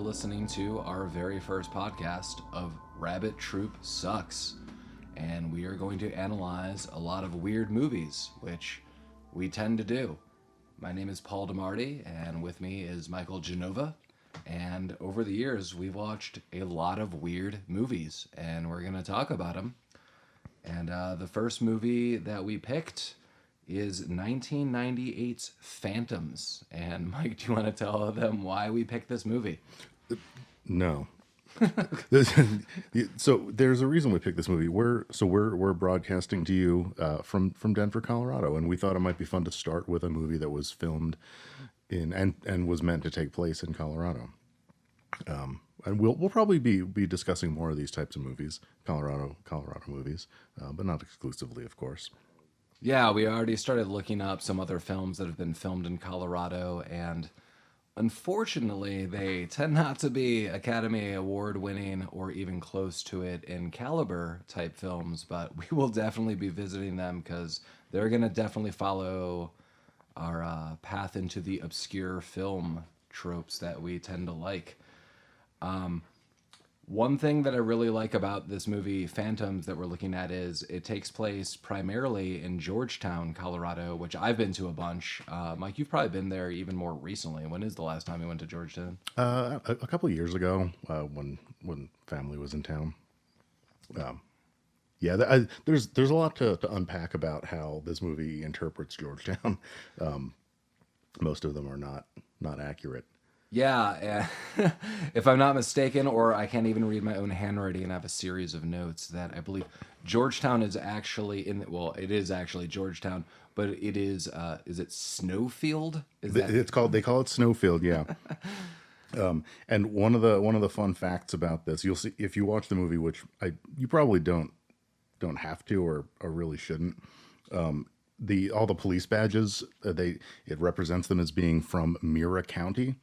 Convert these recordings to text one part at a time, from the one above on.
listening to our very first podcast of Rabbit Troop Sucks. And we are going to analyze a lot of weird movies, which we tend to do. My name is Paul DeMarty, and with me is Michael Genova. And over the years, we've watched a lot of weird movies, and we're going to talk about them. And the first movie that we picked is 1998's Phantoms. And Mike, do you want to tell them why we picked this movie? No. So there's a reason we picked this movie. We're broadcasting to you from Denver, Colorado, and we thought it might be fun to start with a movie that was filmed in and was meant to take place in Colorado. And we'll probably be discussing more of these types of movies, Colorado movies, but not exclusively, of course. Yeah, we already started looking up some other films that have been filmed in Colorado, and unfortunately, they tend not to be Academy Award winning or even close to it in caliber type films, but we will definitely be visiting them because they're going to definitely follow our path into the obscure film tropes that we tend to like. One thing that I really like about this movie, Phantoms, that we're looking at is it takes place primarily in Georgetown, Colorado, which I've been to a bunch. Mike, you've probably been there even more recently. When is the last time you went to Georgetown? A couple of years ago, when family was in town. There's a lot to unpack about how this movie interprets Georgetown. Most of them are not accurate. Yeah, if I'm not mistaken, or I can't even read my own handwriting and have a series of notes that I believe Georgetown is actually it is actually Georgetown, but it is it Snowfield? They call it Snowfield, yeah. And one of the fun facts about this, you'll see if you watch the movie, which you probably don't have to or really shouldn't. All the police badges, it represents them as being from Mira County,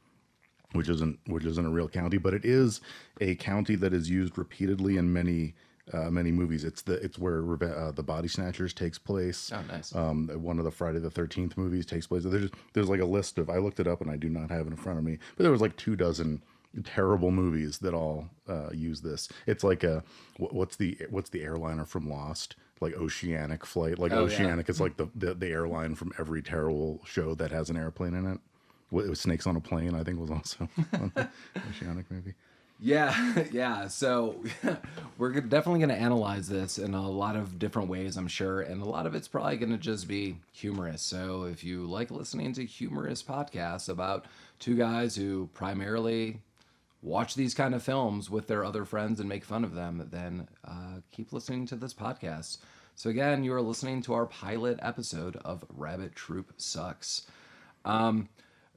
which isn't a real county, but it is a county that is used repeatedly in many movies. It's where the Body Snatchers takes place. Oh, nice. One of the Friday the 13th movies takes place. There's like a list of, I looked it up and I do not have it in front of me, but there was like 24 terrible movies that all use this. It's like what's the airliner from Lost? Like Oceanic Flight. Like Oceanic is like the airline from every terrible show that has an airplane in it. It was Snakes on a Plane, I think, was also on Oceanic maybe. Yeah. So we're definitely going to analyze this in a lot of different ways, I'm sure. And a lot of it's probably going to just be humorous. So if you like listening to humorous podcasts about two guys who primarily watch these kind of films with their other friends and make fun of them, then keep listening to this podcast. So again, you are listening to our pilot episode of Rabbit Troop Sucks.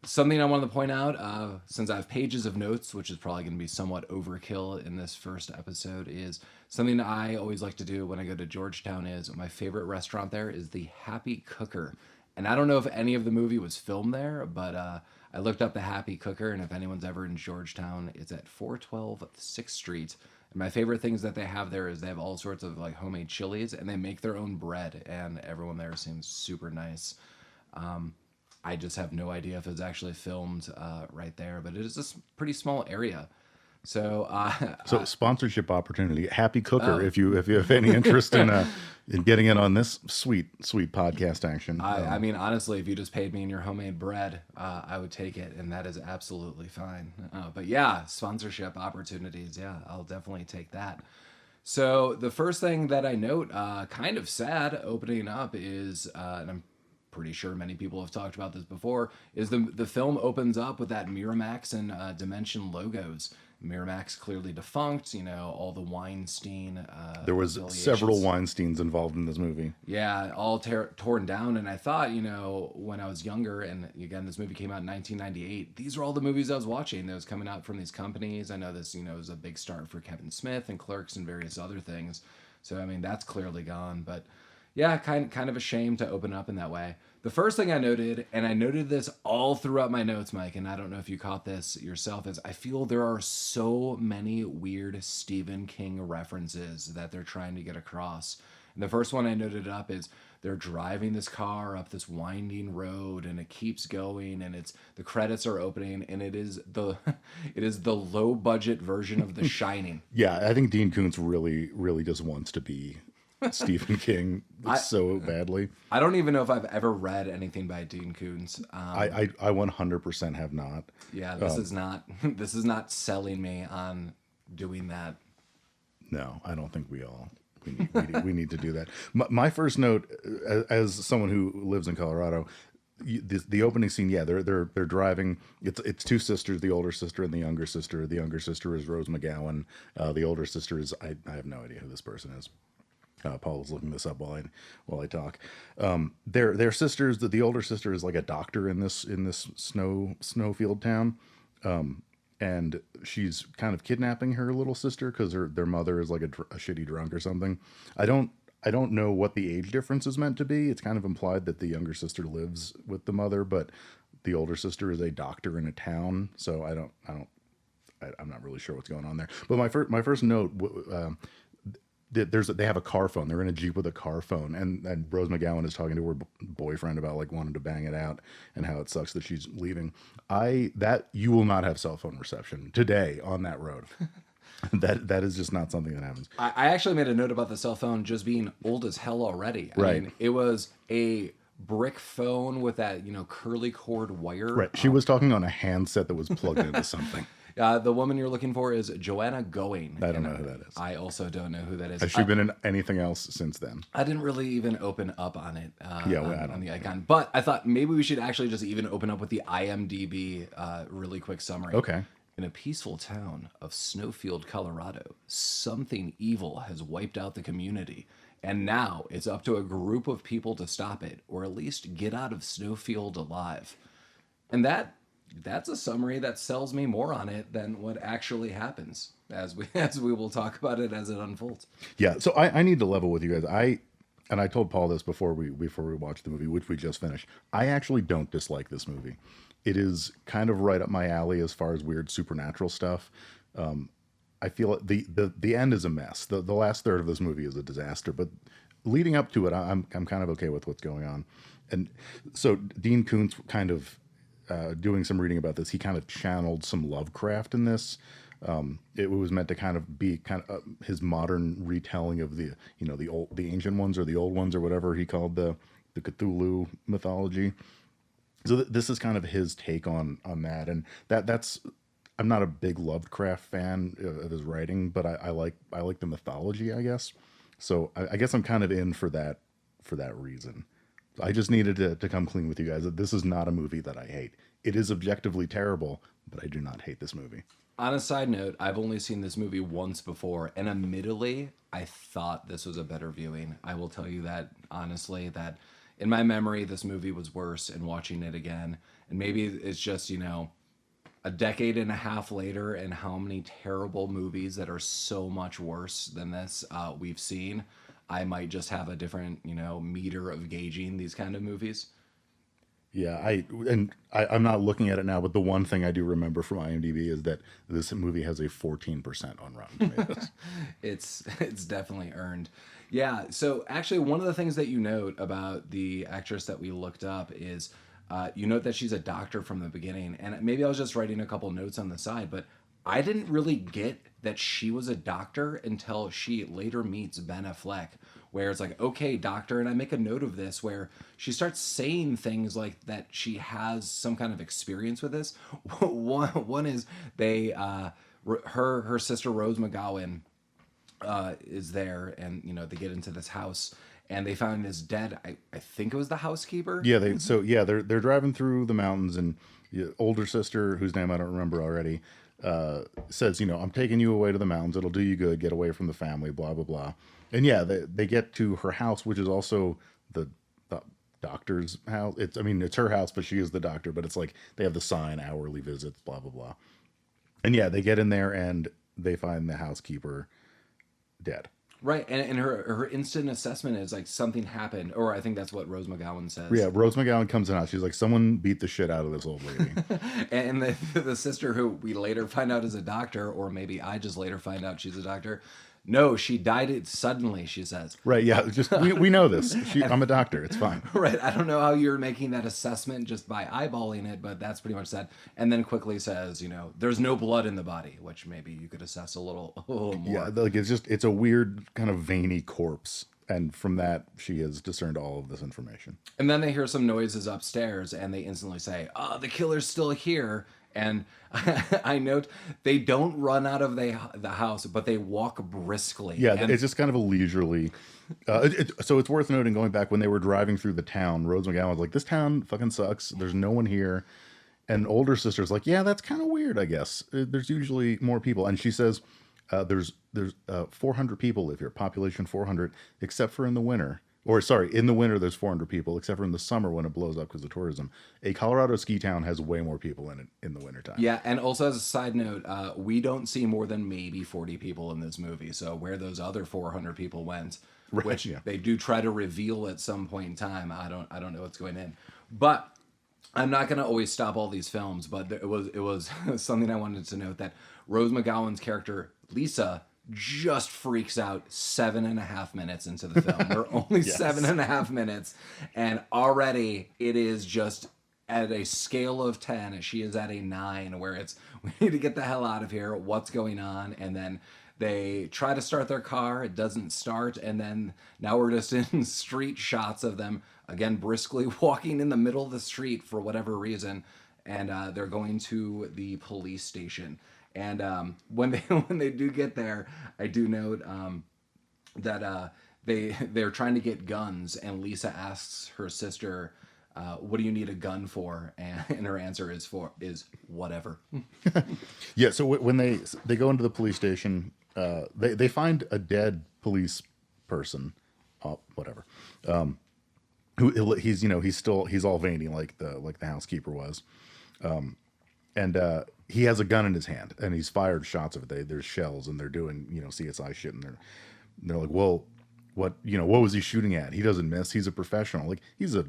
Something I wanted to point out, since I have pages of notes, which is probably going to be somewhat overkill in this first episode, is something I always like to do when I go to Georgetown is my favorite restaurant there is the Happy Cooker. And I don't know if any of the movie was filmed there, but I looked up the Happy Cooker, and if anyone's ever in Georgetown, it's at 412 6th Street. And my favorite things that they have there is they have all sorts of like homemade chilies, and they make their own bread, and everyone there seems super nice. I just have no idea if it's actually filmed right there, but it is a pretty small area. So, sponsorship opportunity, Happy Cooker, if you have any interest in getting in on this sweet podcast action. I mean, honestly, if you just paid me in your homemade bread, I would take it, and that is absolutely fine. But yeah, sponsorship opportunities, yeah, I'll definitely take that. So the first thing that I note, kind of sad opening up is, and I'm pretty sure many people have talked about this before, is the film opens up with that Miramax and Dimension logos. Miramax clearly defunct, all the Weinstein there was several Weinsteins involved in this movie. Yeah, all torn down. And I thought, when I was younger, and again, this movie came out in 1998, these are all the movies I was watching that was coming out from these companies. I know this, was a big start for Kevin Smith and Clerks and various other things. So, I mean, that's clearly gone. But yeah, kind of a shame to open up in that way. The first thing I noted, and I noted this all throughout my notes, Mike, and I don't know if you caught this yourself, is I feel there are so many weird Stephen King references that they're trying to get across. And the first one I noted up is they're driving this car up this winding road, and it keeps going, and the credits are opening, and it is the it is the low budget version of The Shining. Yeah, I think Dean Koontz really just wants to be Stephen King so badly. I don't even know if I've ever read anything by Dean Koontz. I 100% have not. Yeah, this is not this is not selling me on doing that. No, I don't think we need to do that. My first note, as someone who lives in Colorado, the opening scene, yeah, they're driving. It's two sisters, the older sister and the younger sister. The younger sister is Rose McGowan. The older sister is I have no idea who this person is. Paul is looking this up while I talk. They're sisters. The older sister is like a doctor in this snowfield town, and she's kind of kidnapping her little sister because their mother is like a shitty drunk or something. I don't know what the age difference is meant to be. It's kind of implied that the younger sister lives with the mother, but the older sister is a doctor in a town. So I'm not really sure what's going on there. But my first note. They have a car phone. They're in a Jeep with a car phone, and Rose McGowan is talking to her boyfriend about like wanting to bang it out and how it sucks that she's leaving. That you will not have cell phone reception today on that road. That is just not something that happens. I actually made a note about the cell phone just being old as hell already. I Right. mean, it was a brick phone with that curly cord wire. Right. She was talking on a handset that was plugged into something. The woman you're looking for is Joanna Going. I don't know who that is. I also don't know who that is. Has she been in anything else since then? I didn't really even open up on it on the icon, but I thought maybe we should actually just even open up with the IMDb really quick summary. Okay. In a peaceful town of Snowfield, Colorado, something evil has wiped out the community, and now it's up to a group of people to stop it, or at least get out of Snowfield alive. And that's a summary that sells me more on it than what actually happens, as we will talk about it as it unfolds. Yeah, so I need to level with you guys. I told Paul this before we watched the movie, which we just finished. I actually don't dislike this movie. It is kind of right up my alley as far as weird supernatural stuff. I feel the end is a mess. The last third of this movie is a disaster, but leading up to it, I'm kind of okay with what's going on. And so Dean Koontz kind of doing some reading about this, he kind of channeled some Lovecraft in this. It was meant to kind of be his modern retelling of the ancient ones or the old ones or whatever he called the Cthulhu mythology. So this is kind of his take on that, and that's. I'm not a big Lovecraft fan of his writing, but I like the mythology, I guess. So I guess I'm kind of in for that reason. I just needed to come clean with you guys that this is not a movie that I hate. It is objectively terrible, but I do not hate this movie. On a side note, I've only seen this movie once before, and admittedly, I thought this was a better viewing. I will tell you that, honestly, that in my memory, this movie was worse, and watching it again, and maybe it's just, a decade and a half later, and how many terrible movies that are so much worse than this we've seen, I might just have a different, meter of gauging these kind of movies. Yeah, I'm not looking at it now, but the one thing I do remember from IMDb is that this movie has a 14% on Rotten Tomatoes. It's definitely earned. Yeah, so actually one of the things that you note about the actress that we looked up is you note that she's a doctor from the beginning, and maybe I was just writing a couple notes on the side, but I didn't really get that she was a doctor until she later meets Ben Affleck, where it's like, okay, doctor, and I make a note of this, where she starts saying things like that she has some kind of experience with this. One is her sister Rose McGowan is there, and they get into this house, and they found this dead. I think it was the housekeeper. Yeah, they're driving through the mountains, and the older sister, whose name I don't remember already, says, I'm taking you away to the mountains. It'll do you good. Get away from the family. Blah blah blah. And yeah, they get to her house, which is also the doctor's house. It's her house, but she is the doctor. But it's like they have the sign, hourly visits, blah blah blah. And yeah, they get in there and they find the housekeeper dead. Right, and her instant assessment is like something happened, or I think that's what Rose McGowan says. Yeah, Rose McGowan comes in out. She's like, someone beat the shit out of this old lady. And the sister, who we later find out is a doctor, or maybe I just later find out she's a doctor, No, she died it suddenly, she says. Right? Yeah. Just we know this. I'm a doctor. It's fine. Right. I don't know how you're making that assessment just by eyeballing it, but that's pretty much said. And then quickly says, there's no blood in the body, which maybe you could assess a little more. Yeah. Like it's a weird kind of veiny corpse. And from that, she has discerned all of this information. And then they hear some noises upstairs, and they instantly say, "Oh, the killer's still here." And I note they don't run out of the house, but they walk briskly. Yeah, and it's just kind of a leisurely. So it's worth noting, going back when they were driving through the town, Rose McGowan was like, "This town fucking sucks. There's no one here." And older sister's like, "Yeah, that's kind of weird. I guess there's usually more people." And she says, "There's 400 people live here, population 400, except for in the winter." Or sorry, in the winter there's 400 people, except for in the summer when it blows up because of tourism. A Colorado ski town has way more people in it in the wintertime. Yeah, and also as a side note, we don't see more than maybe 40 people in this movie. So where those other 400 people went, Right, which yeah. they do try to reveal at some point in time, I don't know what's going in. But I'm not going to always stop all these films, but it was something I wanted to note that Rose McGowan's character Lisa just freaks out 7.5 minutes into the film. We're only Yes. 7.5 minutes, and already it is just at a scale of 10. She is at a 9, where it's, we need to get the hell out of here. What's going on? And then they try to start their car. It doesn't start. And then now we're just in street shots of them, again, briskly walking in the middle of the street for whatever reason. And they're going to the police station. And when they do get there, I do note that they're trying to get guns, and Lisa asks her sister, "What do you need a gun for?" And her answer is whatever. Yeah. So when they go into the police station, they find a dead police person, whatever. Who he's he's all veiny like the housekeeper was. And he has a gun in his hand, and he's fired shots of it. There's shells, and they're doing CSI shit, and they're like, well, what was he shooting at? He doesn't miss. He's a professional. Like, he's a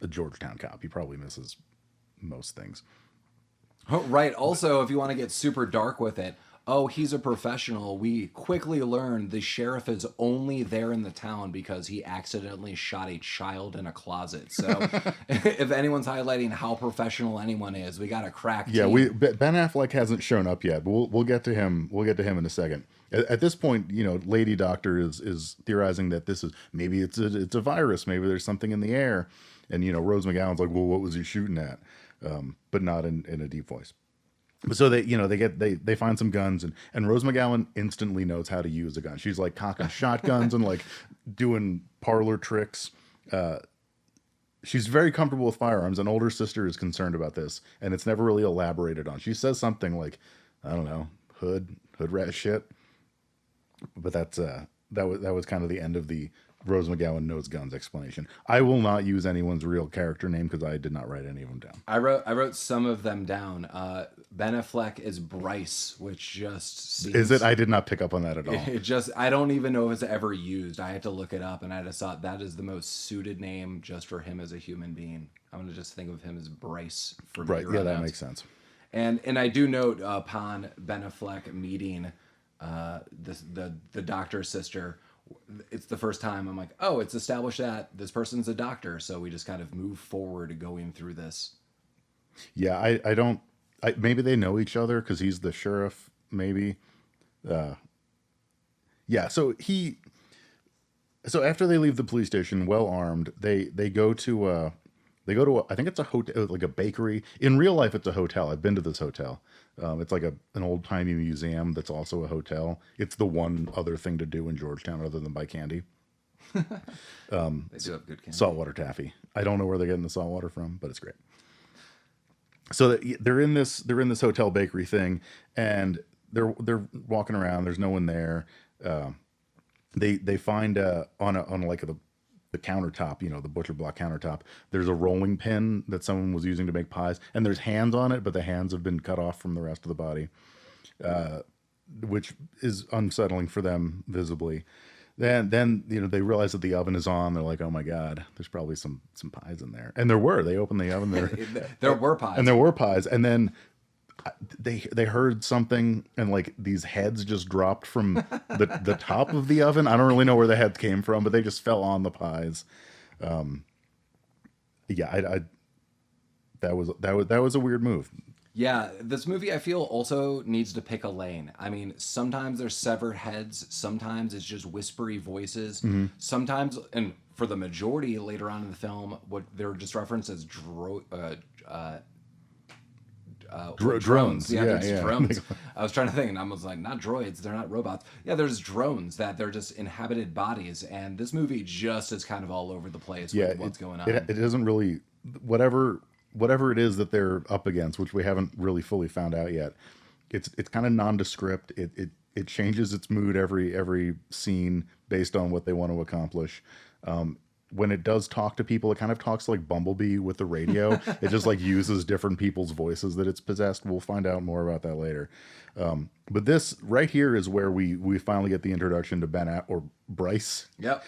Georgetown cop. He probably misses most things. Oh, right. Also, if you want to get super dark with it, he's a professional. We quickly learn the sheriff is only there in the town because he accidentally shot a child in a closet. So if anyone's highlighting how professional anyone is, we got a crack team. Yeah, Ben Affleck hasn't shown up yet, but we'll get to him. We'll get to him in a second. At this point, Lady Doctor is theorizing that this is maybe it's a virus. Maybe there's something in the air, and Rose McGowan's like, well, what was he shooting at? But not in a deep voice. So they find some guns, and Rose McGowan instantly knows how to use a gun. She's like cocking shotguns and like doing parlor tricks. She's very comfortable with firearms. An older sister is concerned about this, and it's never really elaborated on. She says something like, I don't know, hood rat shit. But that was kind of the end of the Rose McGowan knows guns explanation. I will not use anyone's real character name because I did not write any of them down. I wrote some of them down. Ben Affleck is Bryce, which just seems... Is it? I did not pick up on that at all. I don't even know if it's ever used. I had to look it up, and I just thought that is the most suited name just for him as a human being. I'm going to just think of him as Bryce for me. Right, yeah, that makes sense. And I do note upon Ben Affleck meeting the doctor's sister, it's the first time I'm like, oh, it's established that this person's a doctor, so we just kind of move forward going through this. Yeah, I don't. Maybe they know each other because he's the sheriff. Maybe. Yeah. So after they leave the police station, well armed, they go to I think it's a hotel, like a bakery. In real life, it's a hotel. I've been to this hotel. It's like an old timey museum that's also a hotel. It's the one other thing to do in Georgetown other than buy candy. They do have good candy. Saltwater taffy. I don't know where they're getting the saltwater from, but it's great. So they're in this hotel bakery thing, and they're walking around. There's no one there. They find on like the countertop, the butcher block countertop, there's a rolling pin that someone was using to make pies, and there's hands on it, but the hands have been cut off from the rest of the body, which is unsettling for them visibly. Then they realize that the oven is on. They're like, oh my god, there's probably some pies in there, and there were. They opened the oven, there were pies, and then they heard something, and like these heads just dropped from the top of the oven. I don't really know where the heads came from, but they just fell on the pies. Yeah, that was a weird move. Yeah, this movie I feel also needs to pick a lane. I mean, sometimes there's severed heads, sometimes it's just whispery voices, sometimes, and for the majority later on in the film, what they're just referenced as drones. Yeah, Yeah, there's yeah. drones. I was trying to think, and I was like, not droids, they're not robots. Yeah, there's drones that they're just inhabited bodies, and this movie just is kind of all over the place Yeah, with what's going on. it doesn't really whatever it is that they're up against, which we haven't really fully found out yet. It's kind of nondescript. It changes its mood every scene based on what they want to accomplish. When it does talk to people, it kind of talks like Bumblebee with the radio. It just like uses different people's voices that it's possessed. We'll find out more about that later. But this right here is where we finally get the introduction to or Bryce, Yep.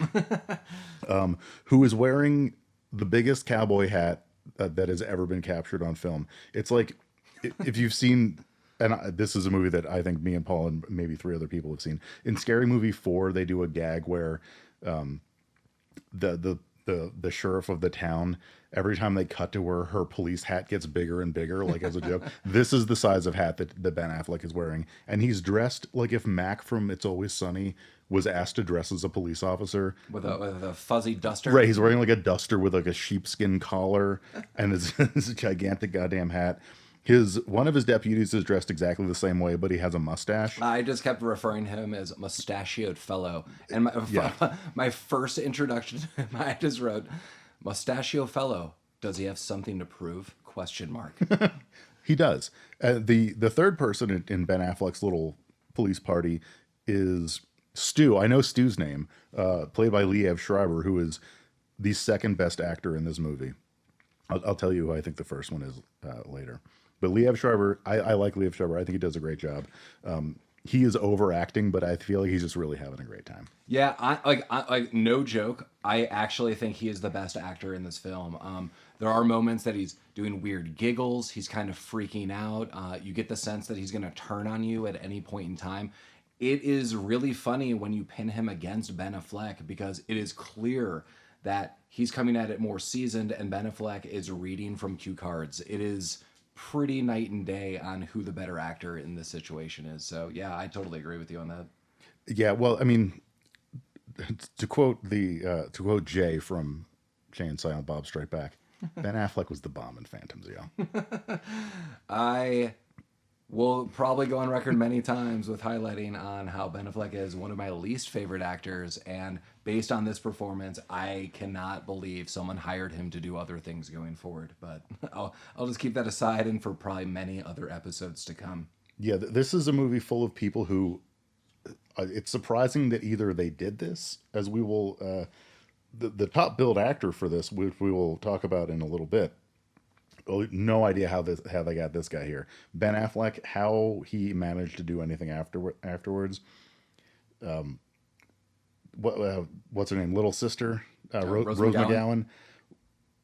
who is wearing the biggest cowboy hat that has ever been captured on film. It's like if you've seen, and this is a movie that I think me and Paul and maybe 3 other people have seen. In Scary Movie 4, they do a gag where the sheriff of the town, every time they cut to her police hat gets bigger and bigger, like as a joke. This is the size of hat that Ben Affleck is wearing, and he's dressed like if Mac from It's Always Sunny was asked to dress as a police officer with a fuzzy duster. Right, he's wearing like a duster with like a sheepskin collar and his gigantic goddamn hat. One of his deputies is dressed exactly the same way, but he has a mustache. I just kept referring to him as mustachioed fellow. And my first introduction to him, I just wrote, mustachio fellow, does he have something to prove? Question mark. He does. The third person in Ben Affleck's little police party is Stu. I know Stu's name, played by Liev Schreiber, who is the second best actor in this movie. I'll tell you who I think the first one is later. But Liev Schreiber, I like Liev Schreiber. I think he does a great job. He is overacting, but I feel like he's just really having a great time. Yeah, I no joke. I actually think he is the best actor in this film. There are moments that he's doing weird giggles. He's kind of freaking out. You get the sense that he's going to turn on you at any point in time. It is really funny when you pin him against Ben Affleck because it is clear that he's coming at it more seasoned and Ben Affleck is reading from cue cards. It is pretty night and day on who the better actor in this situation is. So yeah, I totally agree with you on that. Yeah, well, I mean, to quote Jay from Jay and Silent Bob Strike Back, Ben Affleck was the bomb in Phantom Zone. I will probably go on record many times with highlighting on how Ben Affleck is one of my least favorite actors, and based on this performance, I cannot believe someone hired him to do other things going forward. But I'll just keep that aside and for probably many other episodes to come. Yeah, this is a movie full of people who it's surprising that either they did this, as we will the top billed actor for this, which we will talk about in a little bit. No idea how they got this guy here. Ben Affleck, how he managed to do anything afterwards. What's her name? Little sister, Rose McGowan.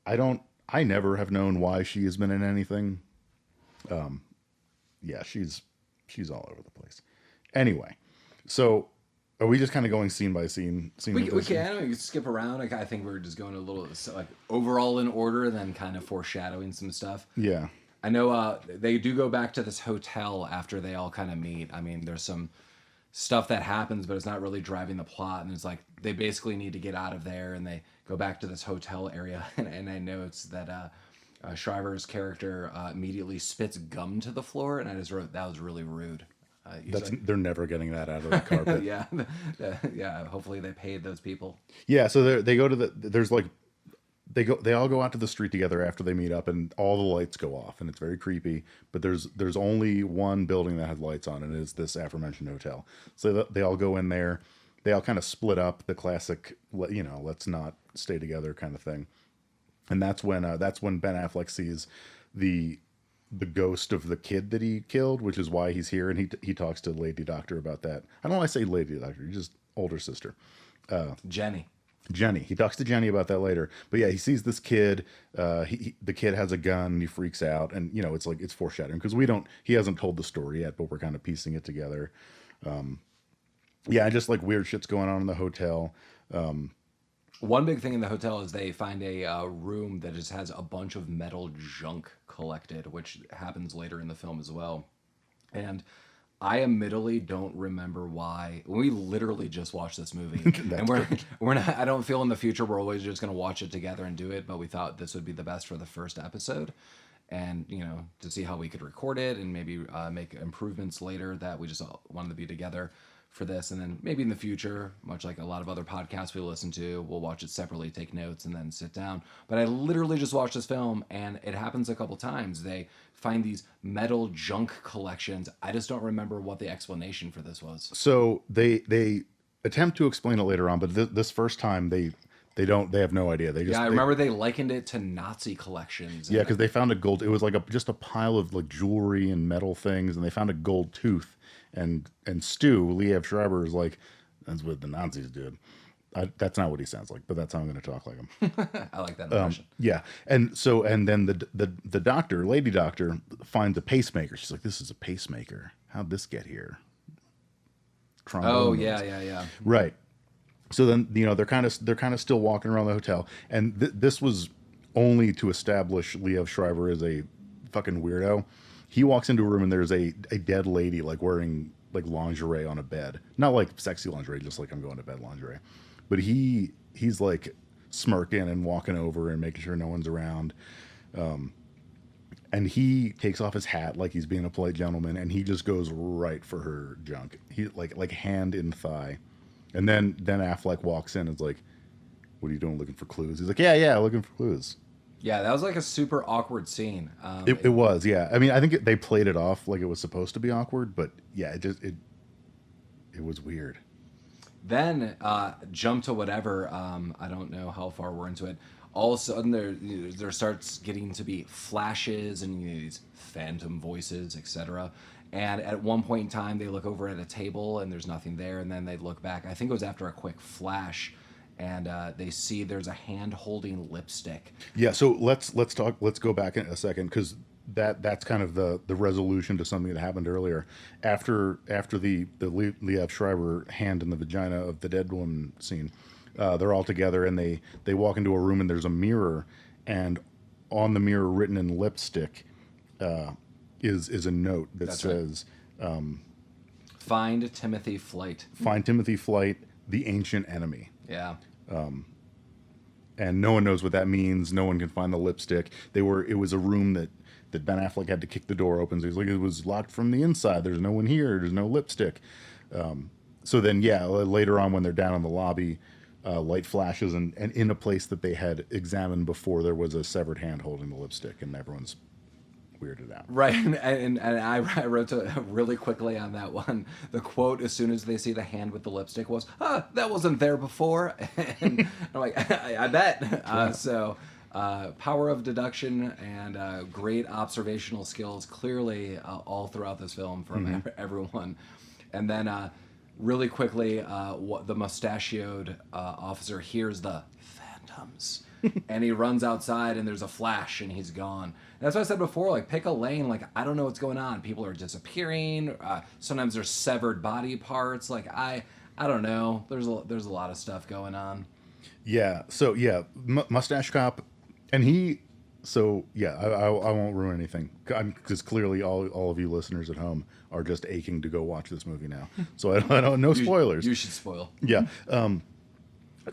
I never have known why she has been in anything. Yeah, she's all over the place. Anyway, so are we just kind of going scene by scene? We can skip around. I think we're just going a little like overall in order, then kind of foreshadowing some stuff. Yeah. I know they do go back to this hotel after they all kind of meet. I mean, there's some stuff that happens, but it's not really driving the plot. And it's like they basically need to get out of there, and they go back to this hotel area. And I notes that Shriver's character immediately spits gum to the floor, and I just wrote that was really rude. They're never getting that out of the carpet. Yeah, yeah. Hopefully they paid those people. Yeah, so they go to they all go out to the street together after they meet up, and all the lights go off, and it's very creepy. But there's only one building that has lights on, and it is this aforementioned hotel. So they all go in there. They all kind of split up, the classic, let's not stay together kind of thing. And that's when Ben Affleck sees the ghost of the kid that he killed, which is why he's here, and he talks to Lady Doctor about that. I don't want to say Lady Doctor, just older sister. Jenny. Jenny. He talks to Jenny about that later. But yeah, he sees this kid. The kid has a gun. And he freaks out, and it's like it's foreshadowing because we don't. He hasn't told the story yet, but we're kind of piecing it together. Yeah, just like weird shit's going on in the hotel. One big thing in the hotel is they find a room that just has a bunch of metal junk collected, which happens later in the film as well. And I admittedly don't remember why. We literally just watched this movie, and we're not. I don't feel in the future we're always just going to watch it together and do it. But we thought this would be the best for the first episode, and to see how we could record it and maybe make improvements later. That we just all wanted to be together for this, and then maybe in the future, much like a lot of other podcasts we listen to, we'll watch it separately, take notes, and then sit down. But I literally just watched this film, and it happens a couple times. They find these metal junk collections. I just don't remember what the explanation for this was. So they attempt to explain it later on, but this first time they have no idea. I remember they likened it to Nazi collections. Yeah, because they found a gold. It was like just a pile of like jewelry and metal things, and they found a gold tooth. And Stu, Liev Schreiber, is like, that's what the Nazis did. That's not what he sounds like, but that's how I'm going to talk like him. I like that impression. Yeah, and then the doctor, lady doctor, finds a pacemaker. She's like, this is a pacemaker. How'd this get here? Oh yeah. Right. So then they're kind of still walking around the hotel, and this was only to establish Liev Schreiber as a fucking weirdo. He walks into a room and there's a dead lady like wearing like lingerie on a bed, not like sexy lingerie, just like I'm going to bed lingerie. But he's like smirking and walking over and making sure no one's around. And he takes off his hat like he's being a polite gentleman, and he just goes right for her junk. He like hand in thigh. And then Affleck walks in and is like, what are you doing, looking for clues? He's like, yeah, looking for clues. Yeah, that was like a super awkward scene. It was, yeah. I mean, I think they played it off like it was supposed to be awkward, but yeah, it was weird. Then jump to whatever. I don't know how far we're into it. All of a sudden, there starts getting to be flashes and these phantom voices, etc. And at one point in time, they look over at a table and there's nothing there, and then they look back. I think it was after a quick flash. And they see there's a hand holding lipstick. Yeah, so let's go back in a second, because that's kind of the resolution to something that happened earlier. After the Liev Schreiber hand in the vagina of the dead woman scene, they're all together and they walk into a room and there's a mirror, and on the mirror written in lipstick is a note that says, "Find Timothy Flight. Find Timothy Flight, the ancient enemy." Yeah. And no one knows what that means. No one can find the lipstick. It was a room that Ben Affleck had to kick the door open. So he's like, it was locked from the inside. There's no one here. There's no lipstick. So then, yeah, later on when they're down in the lobby, light flashes and in a place that they had examined before, there was a severed hand holding the lipstick, and everyone's weirded out. Right, and I wrote really quickly on that one. The quote as soon as they see the hand with the lipstick was, that wasn't there before. And I'm like, I bet. So power of deduction and great observational skills clearly all throughout this film from everyone. And then really quickly, the mustachioed officer hears the phantoms. And he runs outside and there's a flash and he's gone. And that's what I said before, like, pick a lane. Like, I don't know what's going on. People are disappearing. Sometimes there's severed body parts. Like, I don't know. There's a lot of stuff going on. Yeah. So yeah, Mustache Cop, and he. So yeah, I won't ruin anything, because clearly all of you listeners at home are just aching to go watch this movie now. So I don't no spoilers. You should spoil. Yeah.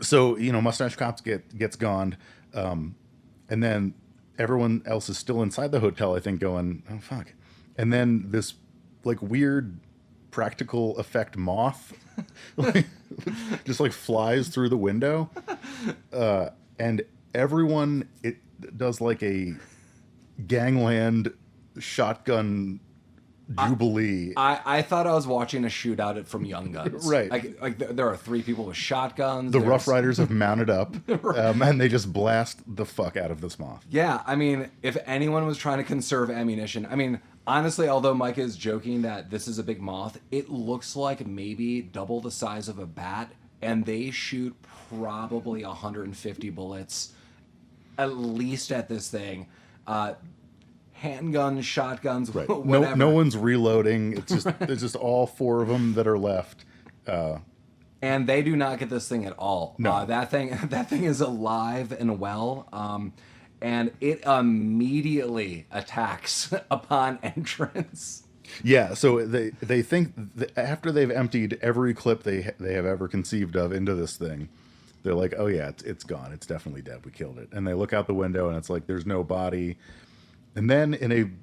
So Mustache Cop gets gone, and then everyone else is still inside the hotel, I think, going, oh fuck. And then this like weird practical effect moth just like flies through the window, and everyone, it does like a gangland shotgun jubilee. I thought I was watching a shootout from Young Guns. Right. Like there are three people with shotguns. The Rough Riders have mounted up, and they just blast the fuck out of this moth. Yeah, I mean, if anyone was trying to conserve ammunition, I mean, honestly, although Mike is joking that this is a big moth, it looks like maybe double the size of a bat and they shoot probably 150 bullets at least at this thing. Handguns, shotguns, Right. whatever. No one's reloading. It's just there's just all four of them that are left. And they do not get this thing at all. No. That thing is alive and well, and it immediately attacks upon entrance. Yeah, so they think after they've emptied every clip they have ever conceived of into this thing, they're like, oh yeah, it's gone. It's definitely dead. We killed it. And they look out the window and it's like there's no body. And then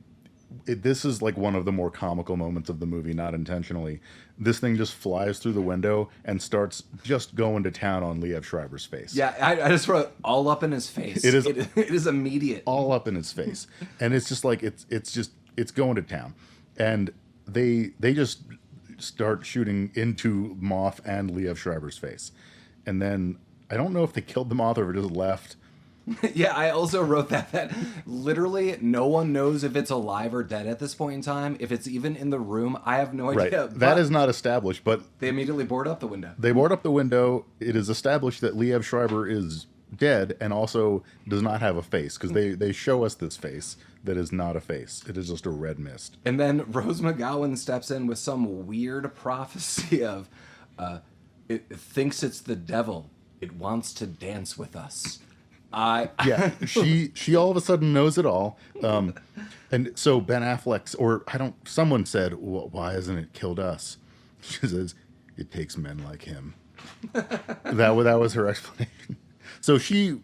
this is like one of the more comical moments of the movie, not intentionally. This thing just flies through the window and starts just going to town on Liev Schreiber's face. Yeah, I just wrote all up in his face. It is immediate. All up in his face. And it's just like it's going to town. And they just start shooting into Moth and Liev Schreiber's face. And then I don't know if they killed the Moth or if it just left. Yeah, I also wrote that literally no one knows if it's alive or dead at this point in time. If it's even in the room, I have no idea. Right. That is not established, but they immediately board up the window. They board up the window. It is established that Liev Schreiber is dead and also does not have a face, because they show us this face that is not a face. It is just a red mist. And then Rose McGowan steps in with some weird prophecy of it thinks it's the devil. It wants to dance with us. Yeah, she all of a sudden knows it all. And so Ben Affleck's, someone said, well, why hasn't it killed us? She says, it takes men like him. That was her explanation. So he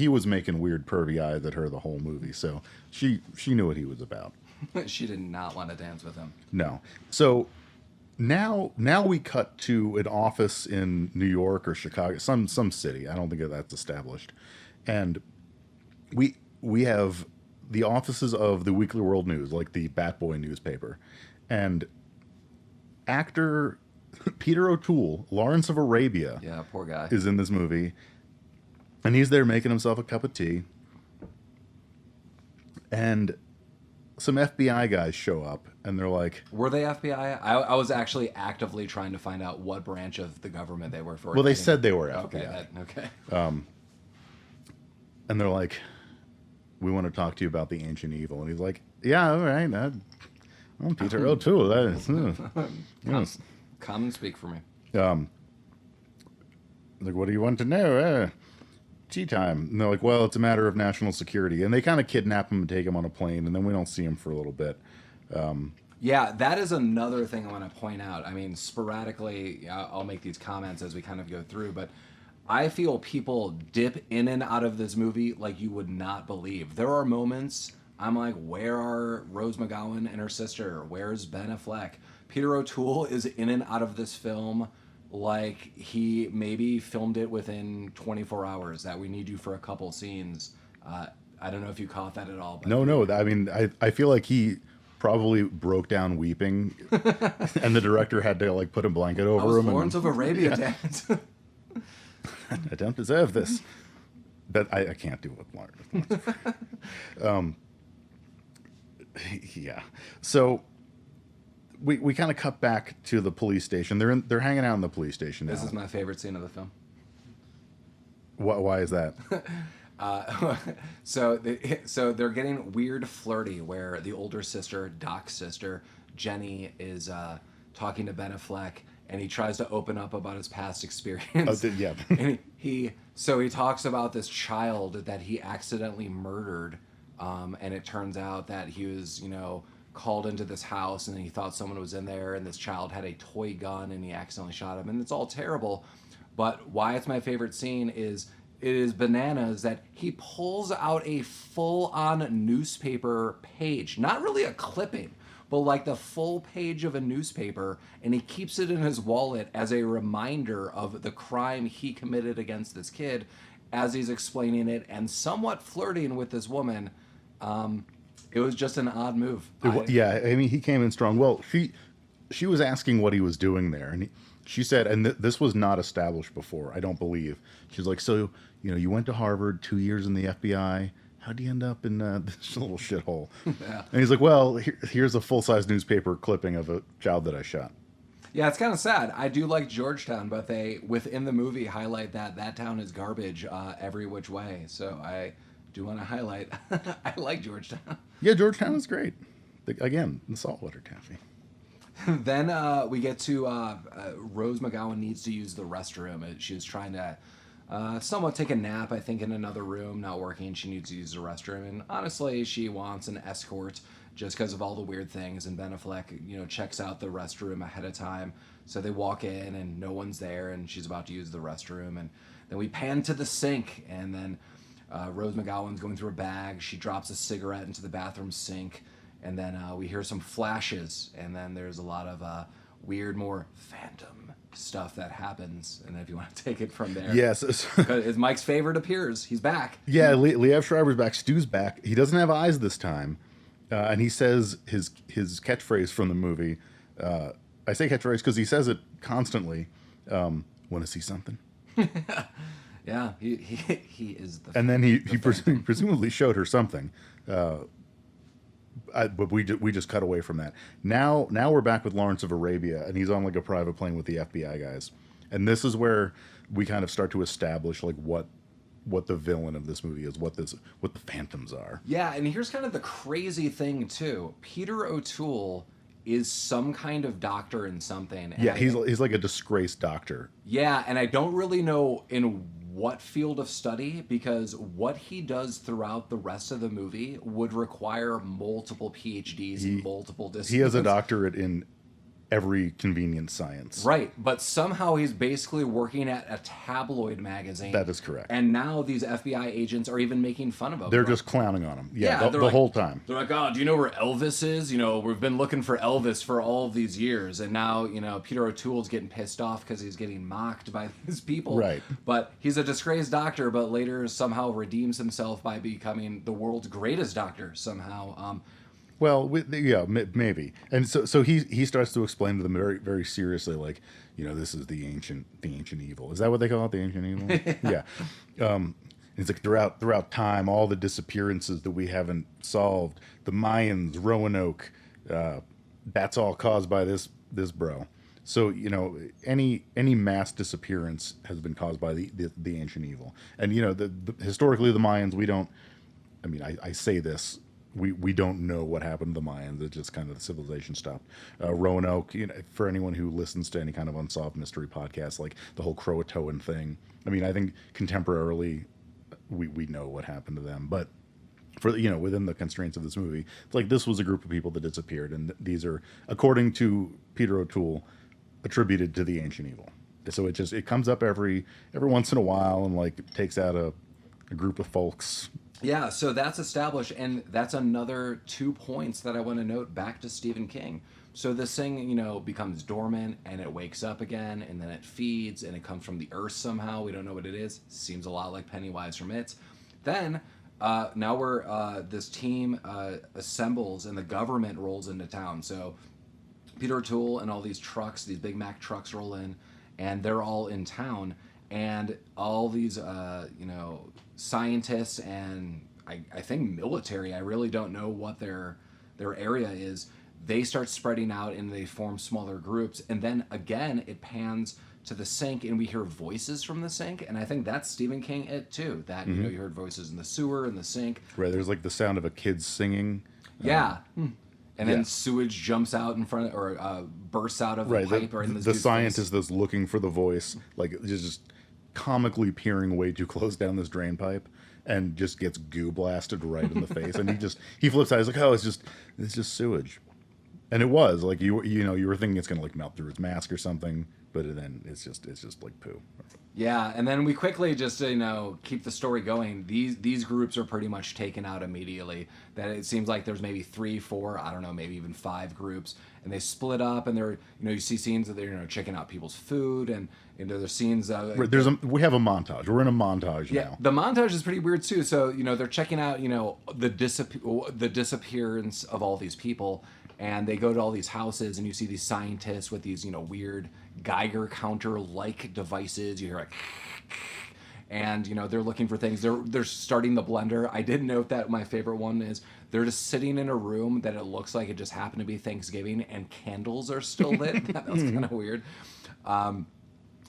was making weird pervy eyes at her the whole movie. So she knew what he was about. She did not want to dance with him. No. So now we cut to an office in New York or Chicago, some city. I don't think that's established. And we have the offices of the Weekly World News, like the Bat Boy newspaper. And actor Peter O'Toole, Lawrence of Arabia, yeah, poor guy, is in this movie. And he's there making himself a cup of tea. And some FBI guys show up, and they're like... Were they FBI? I was actually actively trying to find out what branch of the government they were for. Well, they said they were FBI. Okay. And they're like, we want to talk to you about the ancient evil. And he's like, yeah, all right. I'm Peter O'Toole. That is... Common speak for me. Like, what do you want to know? Tea time. And they're like, well, it's a matter of national security. And they kind of kidnap him and take him on a plane, and then we don't see him for a little bit. Yeah, that is another thing I want to point out. I mean, sporadically, I'll make these comments as we kind of go through, but I feel people dip in and out of this movie like you would not believe. There are moments I'm like, where are Rose McGowan and her sister? Where's Ben Affleck? Peter O'Toole is in and out of this film like he maybe filmed it within 24 hours, that we need you for a couple scenes. I don't know if you caught that at all. But No. I mean, I feel like he probably broke down weeping, and the director had to like put a blanket over him. Lawrence of Arabia, damn it. I don't deserve this. But I can't do it with Lawrence. Yeah. So we kind of cut back to the police station. They're hanging out in the police station now. This is my favorite scene of the film. Why is that? So they're getting weird flirty, where the older sister, Doc's sister, Jenny, is talking to Ben Affleck, and he tries to open up about his past experience. Yeah. And he talks about this child that he accidentally murdered, and it turns out that he was, called into this house, and he thought someone was in there, and this child had a toy gun, and he accidentally shot him, and it's all terrible. But why it's my favorite scene is it is bananas that he pulls out a full-on newspaper page, not really a clipping, but like the full page of a newspaper, and he keeps it in his wallet as a reminder of the crime he committed against this kid as he's explaining it and somewhat flirting with this woman. It was just an odd move. Yeah, I mean, he came in strong. Well, she was asking what he was doing there, and she said, and this was not established before, I don't believe. She's like, so, you went to Harvard, 2 years in the FBI. How'd you end up in this little shithole? Yeah. And he's like, well, here's a full-size newspaper clipping of a child that I shot. Yeah, it's kind of sad. I do like Georgetown, but they within the movie highlight that that town is garbage every which way. So I do want to highlight I like Georgetown. Yeah, Georgetown is great. Again, the saltwater taffy. Then we get to Rose McGowan needs to use the restroom. She was trying to somewhat take a nap, I think, in another room, not working. She needs to use the restroom, and honestly, she wants an escort just because of all the weird things. And Ben Affleck, checks out the restroom ahead of time, so they walk in and no one's there, and she's about to use the restroom, and then we pan to the sink, and then Rose McGowan's going through a bag. She drops a cigarette into the bathroom sink, and then we hear some flashes, and then there's a lot of weird, more phantom stuff that happens. And if you want to take it from there, Yes. because Mike's favorite appears. He's back. Yeah, Liev Schreiber's back. Stu's back. He doesn't have eyes this time, and he says his catchphrase from the movie. I say catchphrase because he says it constantly. Want to see something? Yeah, he is the. And then he presumably showed her something. But we just cut away from that. Now we're back with Lawrence of Arabia, and he's on like a private plane with the FBI guys. And this is where we kind of start to establish like what the villain of this movie is, what the phantoms are. Yeah, and here's kind of the crazy thing too. Peter O'Toole is some kind of doctor in something. And Yeah, he's like a disgraced doctor. Yeah, and I don't really know in what field of study, because what he does throughout the rest of the movie would require multiple PhDs in multiple disciplines. He has a doctorate in every convenient science. Right, but somehow he's basically working at a tabloid magazine. That is correct. And now these FBI agents are even making fun of him. They're just clowning on him. Yeah, they're the like, whole time. They're like, oh, do you know where Elvis is? We've been looking for Elvis for all of these years. And now, Peter O'Toole's getting pissed off because he's getting mocked by these people. Right. But he's a disgraced doctor, but later somehow redeems himself by becoming the world's greatest doctor somehow. Well, yeah, maybe. And so he starts to explain to them very, very seriously, like, this is the ancient evil. Is that what they call it, the ancient evil? Yeah. It's like throughout time, all the disappearances that we haven't solved, the Mayans, Roanoke, that's all caused by this bro. So any mass disappearance has been caused by the ancient evil. And historically the Mayans, we don't. I mean, I say this. We don't know what happened to the Mayans. It's just kind of the civilization stopped. Roanoke, for anyone who listens to any kind of unsolved mystery podcast, like the whole Croatoan thing. I mean, I think contemporarily we know what happened to them, but for within the constraints of this movie, it's like this was a group of people that disappeared, and these are, according to Peter O'Toole, attributed to the ancient evil. So it comes up every once in a while and like takes out a group of folks. Yeah, so that's established, and that's another 2 points that I want to note back to Stephen King. So this thing, becomes dormant, and it wakes up again, and then it feeds, and it comes from the earth somehow. We don't know what it is. Seems a lot like Pennywise from It. Then, now this team assembles, and the government rolls into town. So Peter O'Toole and all these trucks, these Big Mac trucks roll in, and they're all in town, and all these, scientists and I think military, I really don't know what their area is, they start spreading out and they form smaller groups, and then again it pans to the sink and we hear voices from the sink, and I think that's Stephen King it too, that you heard voices in the sewer, in the sink. Right, there's like the sound of a kid singing. Yeah. And then sewage jumps out in front of, or bursts out of the pipe. Or in the scientist that's looking for the voice, like just comically peering way too close down this drain pipe, and just gets goo blasted right in the face. And he flips out. He's like, oh, it's just sewage. And it was like you were thinking it's gonna like melt through his mask or something, but then it's just like poo. Yeah, and then we quickly just keep the story going. These groups are pretty much taken out immediately. That it seems like there's maybe 3, 4, I don't know, maybe even 5 groups, and they split up. And they're you see scenes that they're checking out people's food, and there's scenes. We have a montage. We're in a montage now. The montage is pretty weird too. So they're checking out the disappearance of all these people. And they go to all these houses, and you see these scientists with these, weird Geiger counter-like devices. You hear like, and they're looking for things. They're starting the blender. I did note that my favorite one is they're just sitting in a room that it looks like it just happened to be Thanksgiving, and candles are still lit. That was kind of weird. And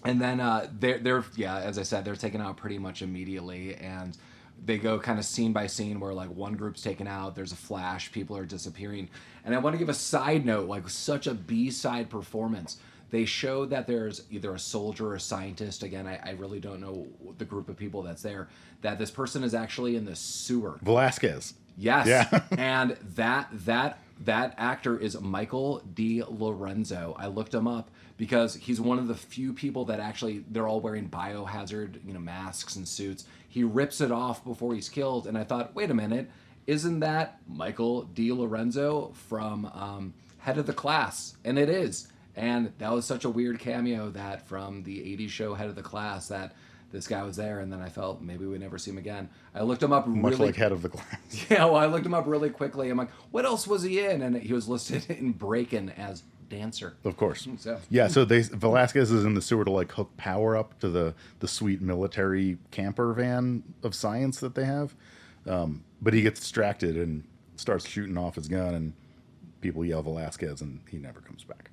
then they're as I said, they're taken out pretty much immediately, and they go kind of scene by scene where like one group's taken out, there's a flash, people are disappearing. And I want to give a side note, like such a B-side performance. They show that there's either a soldier or a scientist. Again, I really don't know the group of people that's there. That this person is actually in the sewer. Velasquez. Yes. Yeah. And that actor is Michael D. Lorenzo. I looked him up because he's one of the few people that actually, they're all wearing biohazard, masks and suits. He rips it off before he's killed, and I thought, wait a minute, isn't that Michael D. Lorenzo from Head of the Class? And it is. And that was such a weird cameo that from the 80s show Head of the Class that this guy was there, and then I felt maybe we'd never see him again. I looked him up Much like Head of the Class. Yeah, well, I looked him up really quickly. I'm like, what else was he in? And he was listed in Breakin' as dancer. Of course. So. Yeah, so Velasquez is in the sewer to like hook power up to the sweet military camper van of science that they have. But he gets distracted and starts shooting off his gun, and people yell Velasquez, and he never comes back.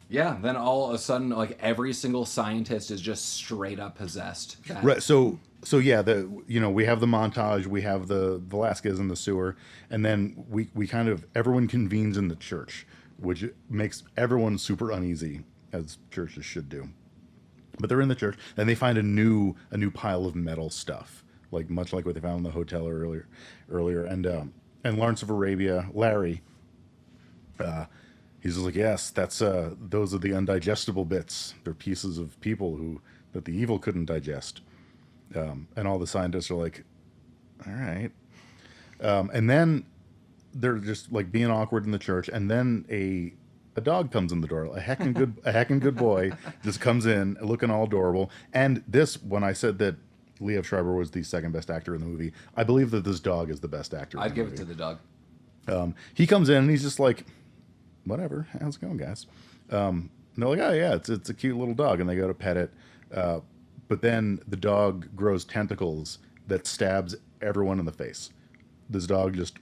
Yeah, then all of a sudden, like every single scientist is just straight up possessed. Right. So yeah, we have the montage, we have the Velasquez in the sewer, and then we kind of everyone convenes in the church, which makes everyone super uneasy, as churches should do. But they're in the church, and they find a new pile of metal stuff, like much like what they found in the hotel earlier, and Lawrence of Arabia, Larry. He's just like, yes, that's those are the undigestible bits. They're pieces of people that the evil couldn't digest. And all the scientists are like, all right. And then they're just like being awkward in the church, and then a dog comes in the door. A heckin' good boy just comes in looking all adorable. And this, when I said that Liev Schreiber was the second best actor in the movie, I believe that this dog is the best actor. I'd give it to the dog. He comes in and he's just like, whatever, how's it going, guys? And they're like, oh yeah, it's a cute little dog, and they go to pet it. But then the dog grows tentacles that stabs everyone in the face. This dog just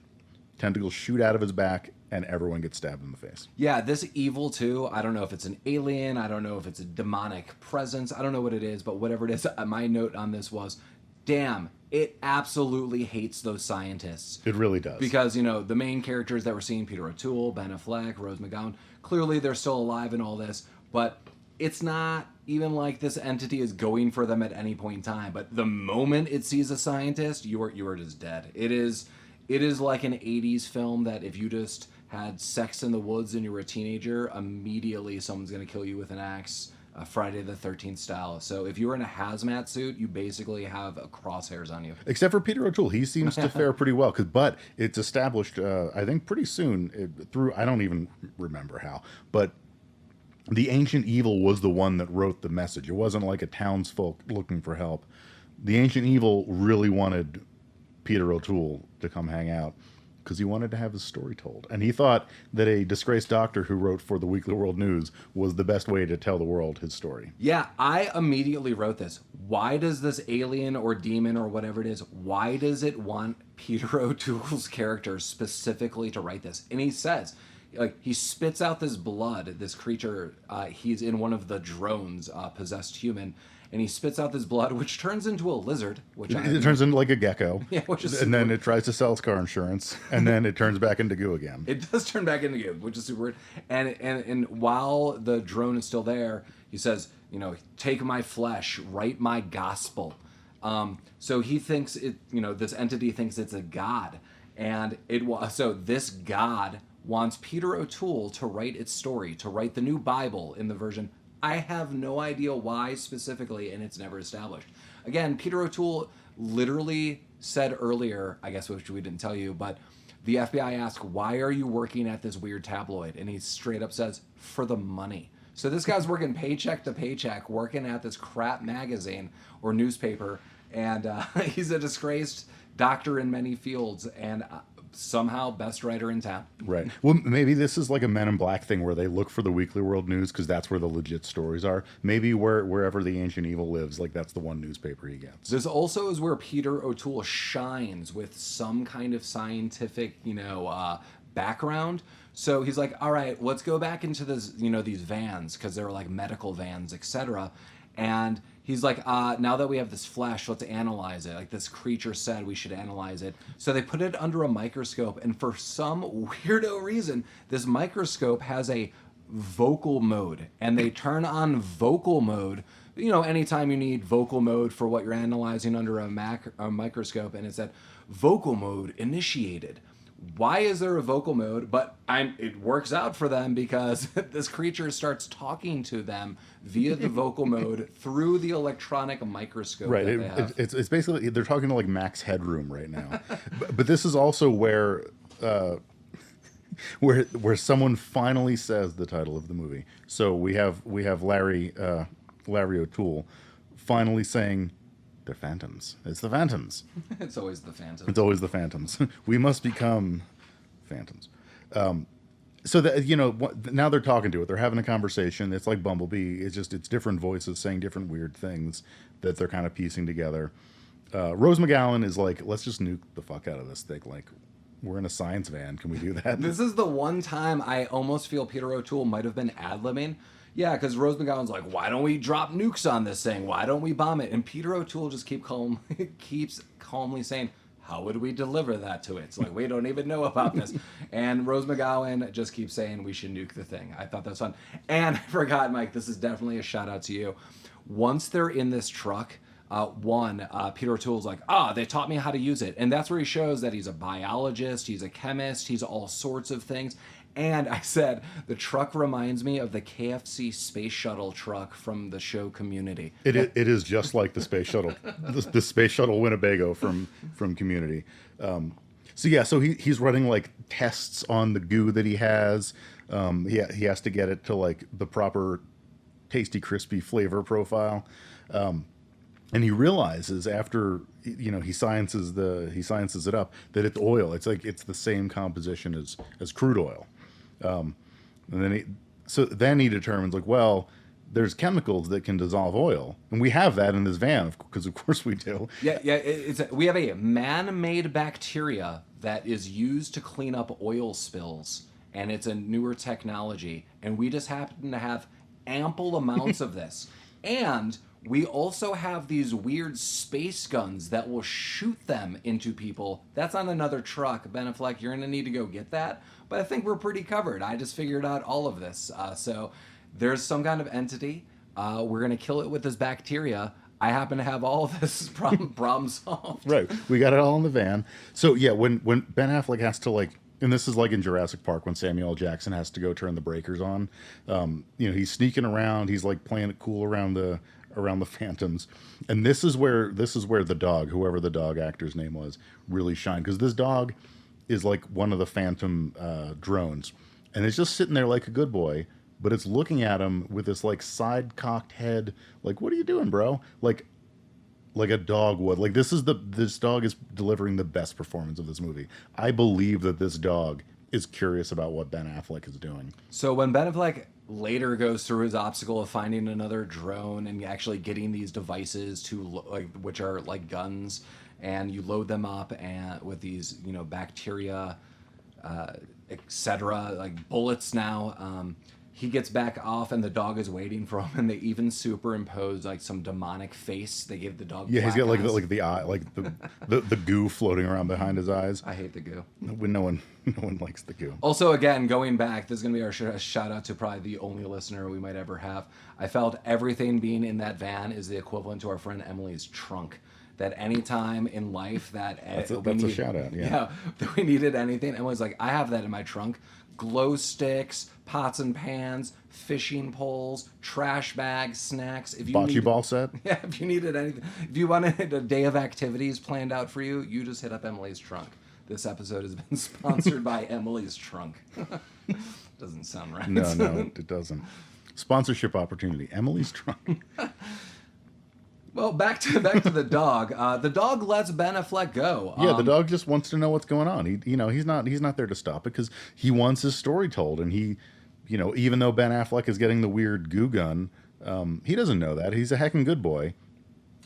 tentacles shoot out of his back, and everyone gets stabbed in the face. Yeah, this evil too. I don't know if it's an alien. I don't know if it's a demonic presence. I don't know what it is, but whatever it is, my note on this was, damn, it absolutely hates those scientists. It really does. Because, the main characters that we're seeing, Peter O'Toole, Ben Affleck, Rose McGowan, clearly they're still alive in all this, but it's not even like this entity is going for them at any point in time. But the moment it sees a scientist, you are just dead. It is like an 80s film that if you just had sex in the woods and you were a teenager, immediately someone's going to kill you with an axe. Friday the 13th style. So if you're in a hazmat suit, you basically have crosshairs on you. Except for Peter O'Toole. He seems to fare pretty well. But it's established, I think, pretty soon through, I don't even remember how, but the ancient evil was the one that wrote the message. It wasn't like a townsfolk looking for help. The ancient evil really wanted Peter O'Toole to come hang out because he wanted to have his story told. And he thought that a disgraced doctor who wrote for the Weekly World News was the best way to tell the world his story. Yeah, I immediately wrote this. Why does this alien or demon or whatever it is, why does it want Peter O'Toole's character specifically to write this? And he says, like, he spits out this blood, this creature, he's in one of the drones, possessed human, and he spits out this blood, which turns into a lizard. It turns into like a gecko. Yeah, and then it tries to sell its car insurance, and then it turns back into goo again. It does turn back into goo, which is super weird. And while the drone is still there, he says, take my flesh, write my gospel. So he thinks this entity thinks it's a god, and so this god wants Peter O'Toole to write its story, to write the new Bible in the version. I have no idea why specifically, and it's never established. Again, Peter O'Toole literally said earlier, I guess which we didn't tell you, but the FBI asked, why are you working at this weird tabloid? And he straight up says, for the money. So this guy's working paycheck to paycheck, working at this crap magazine or newspaper, and he's a disgraced doctor in many fields. And somehow best writer in town. Right. Well, maybe this is like a Men in Black thing where they look for the Weekly World News because that's where the legit stories are. Maybe wherever the Ancient Evil lives, like that's the one newspaper he gets. This also is where Peter O'Toole shines with some kind of scientific, background. So he's like, all right, let's go back into this, these vans, because they were like medical vans, etc. And he's like, now that we have this flesh, let's analyze it. Like this creature said we should analyze it. So they put it under a microscope, and for some weirdo reason, this microscope has a vocal mode, and they turn on vocal mode. Anytime you need vocal mode for what you're analyzing under a microscope, and it said vocal mode initiated. Why is there a vocal mode? But it works out for them because this creature starts talking to them via the vocal mode through the electronic microscope. Right. That they have. It's basically they're talking to like Max Headroom right now. but this is also where someone finally says the title of the movie. So we have Larry O'Toole finally saying, "They're phantoms. It's the phantoms." It's always the phantoms. It's always the phantoms. We must become phantoms. So that now they're talking to it. They're having a conversation. It's like Bumblebee. It's different voices saying different weird things that they're kind of piecing together. Rose McGowan is like, let's just nuke the fuck out of this thing. Like, we're in a science van. Can we do that? This is the one time I almost feel Peter O'Toole might have been ad-libbing. Yeah, because Rose McGowan's like, why don't we drop nukes on this thing? Why don't we bomb it? And Peter O'Toole just keeps calmly saying, how would we deliver that to it? It's like, we don't even know about this. And Rose McGowan just keeps saying we should nuke the thing. I thought that was fun. And I forgot, Mike, this is definitely a shout out to you. Once they're in this truck, Peter O'Toole's like, they taught me how to use it. And that's where he shows that he's a biologist, he's a chemist, he's all sorts of things. And I said, the truck reminds me of the KFC space shuttle truck from the show Community. It is just like the space shuttle, the space shuttle Winnebago from Community. So he's running like tests on the goo that he has. He has to get it to like the proper tasty, crispy flavor profile. And he realizes after he sciences it up that it's oil. It's like it's the same composition as crude oil. And then he determines like, well, there's chemicals that can dissolve oil, and we have that in this van, because of course we do. We have a man-made bacteria that is used to clean up oil spills, and it's a newer technology, and we just happen to have ample amounts of this. And we also have these weird space guns that will shoot them into people. That's on another truck. Ben Affleck, you're going to need to go get that. But I think we're pretty covered. I just figured out all of this. So there's some kind of entity. We're going to kill it with this bacteria. I happen to have all of this problem solved. Right. We got it all in the van. So yeah, when Ben Affleck has to and this is like in Jurassic Park when Samuel L. Jackson has to go turn the breakers on. He's sneaking around. He's like playing it cool around the phantoms, and this is where the dog, whoever the dog actor's name was, really shined, because this dog is like one of the phantom drones, and it's just sitting there like a good boy, but it's looking at him with this like side cocked head, like, what are you doing, bro? Like a dog would. Like this dog is delivering the best performance of this movie. I believe that this dog is curious about what Ben Affleck is doing. So when Ben Affleck later goes through his obstacle of finding another drone and actually getting these devices which are like guns, and you load them up and with these bacteria, etc., like bullets now. He gets back off, and the dog is waiting for him, and they even superimpose like some demonic face. They give the dog. Yeah, he's got like eyes. the eye, like the goo floating around behind his eyes. I hate the goo. No one likes the goo. Also, again, going back, this is going to be our shout out to probably the only listener we might ever have. I felt everything being in that van is the equivalent to our friend Emily's trunk. That any time in life that that's a shout out. Yeah, that we needed anything, Emily's like, I have that in my trunk. Glow sticks, pots and pans, fishing poles, trash bags, snacks. If you bocce ball set. Yeah, if you needed anything, if you wanted a day of activities planned out for you, you just hit up Emily's trunk. This episode has been sponsored by Emily's Trunk. Doesn't sound right. No, it doesn't. Sponsorship opportunity. Emily's Trunk. Well, back to the dog. The dog lets Ben Affleck go. Yeah, the dog just wants to know what's going on. He's not there to stop it because he wants his story told, and even though Ben Affleck is getting the weird goo gun, he doesn't know that. He's a heckin' good boy.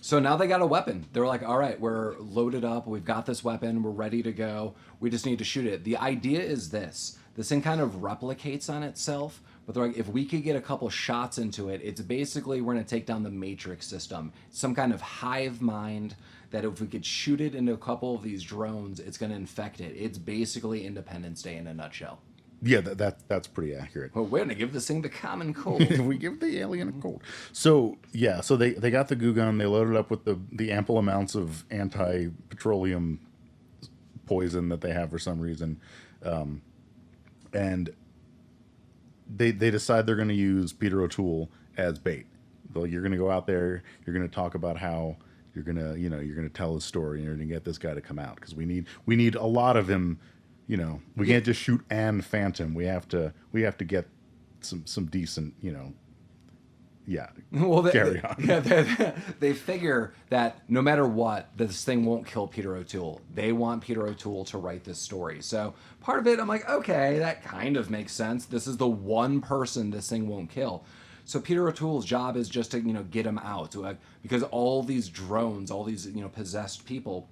So now they got a weapon. They're like, all right, we're loaded up. We've got this weapon. We're ready to go. We just need to shoot it. The idea is this. This thing kind of replicates on itself. But they're like, if we could get a couple shots into it, it's basically we're going to take down the Matrix system. Some kind of hive mind that if we could shoot it into a couple of these drones, it's going to infect it. It's basically Independence Day in a nutshell. Yeah, that's pretty accurate. Well, we're going to give this thing the common cold. We give the alien a cold. So yeah, so they got the goo gun. They loaded up with the ample amounts of anti-petroleum poison that they have for some reason, and they decide they're going to use Peter O'Toole as bait. Like, you're going to go out there, you're going to talk about how you're going to tell his story, and you're going to get this guy to come out because we need a lot of him. We can't just shoot and Phantom. We have to get some decent, yeah. Well, carry on. Yeah, they figure that no matter what, this thing won't kill Peter O'Toole. They want Peter O'Toole to write this story. So part of it, I'm like, okay, that kind of makes sense. This is the one person this thing won't kill. So Peter O'Toole's job is just to get him out, because all these drones, all these possessed people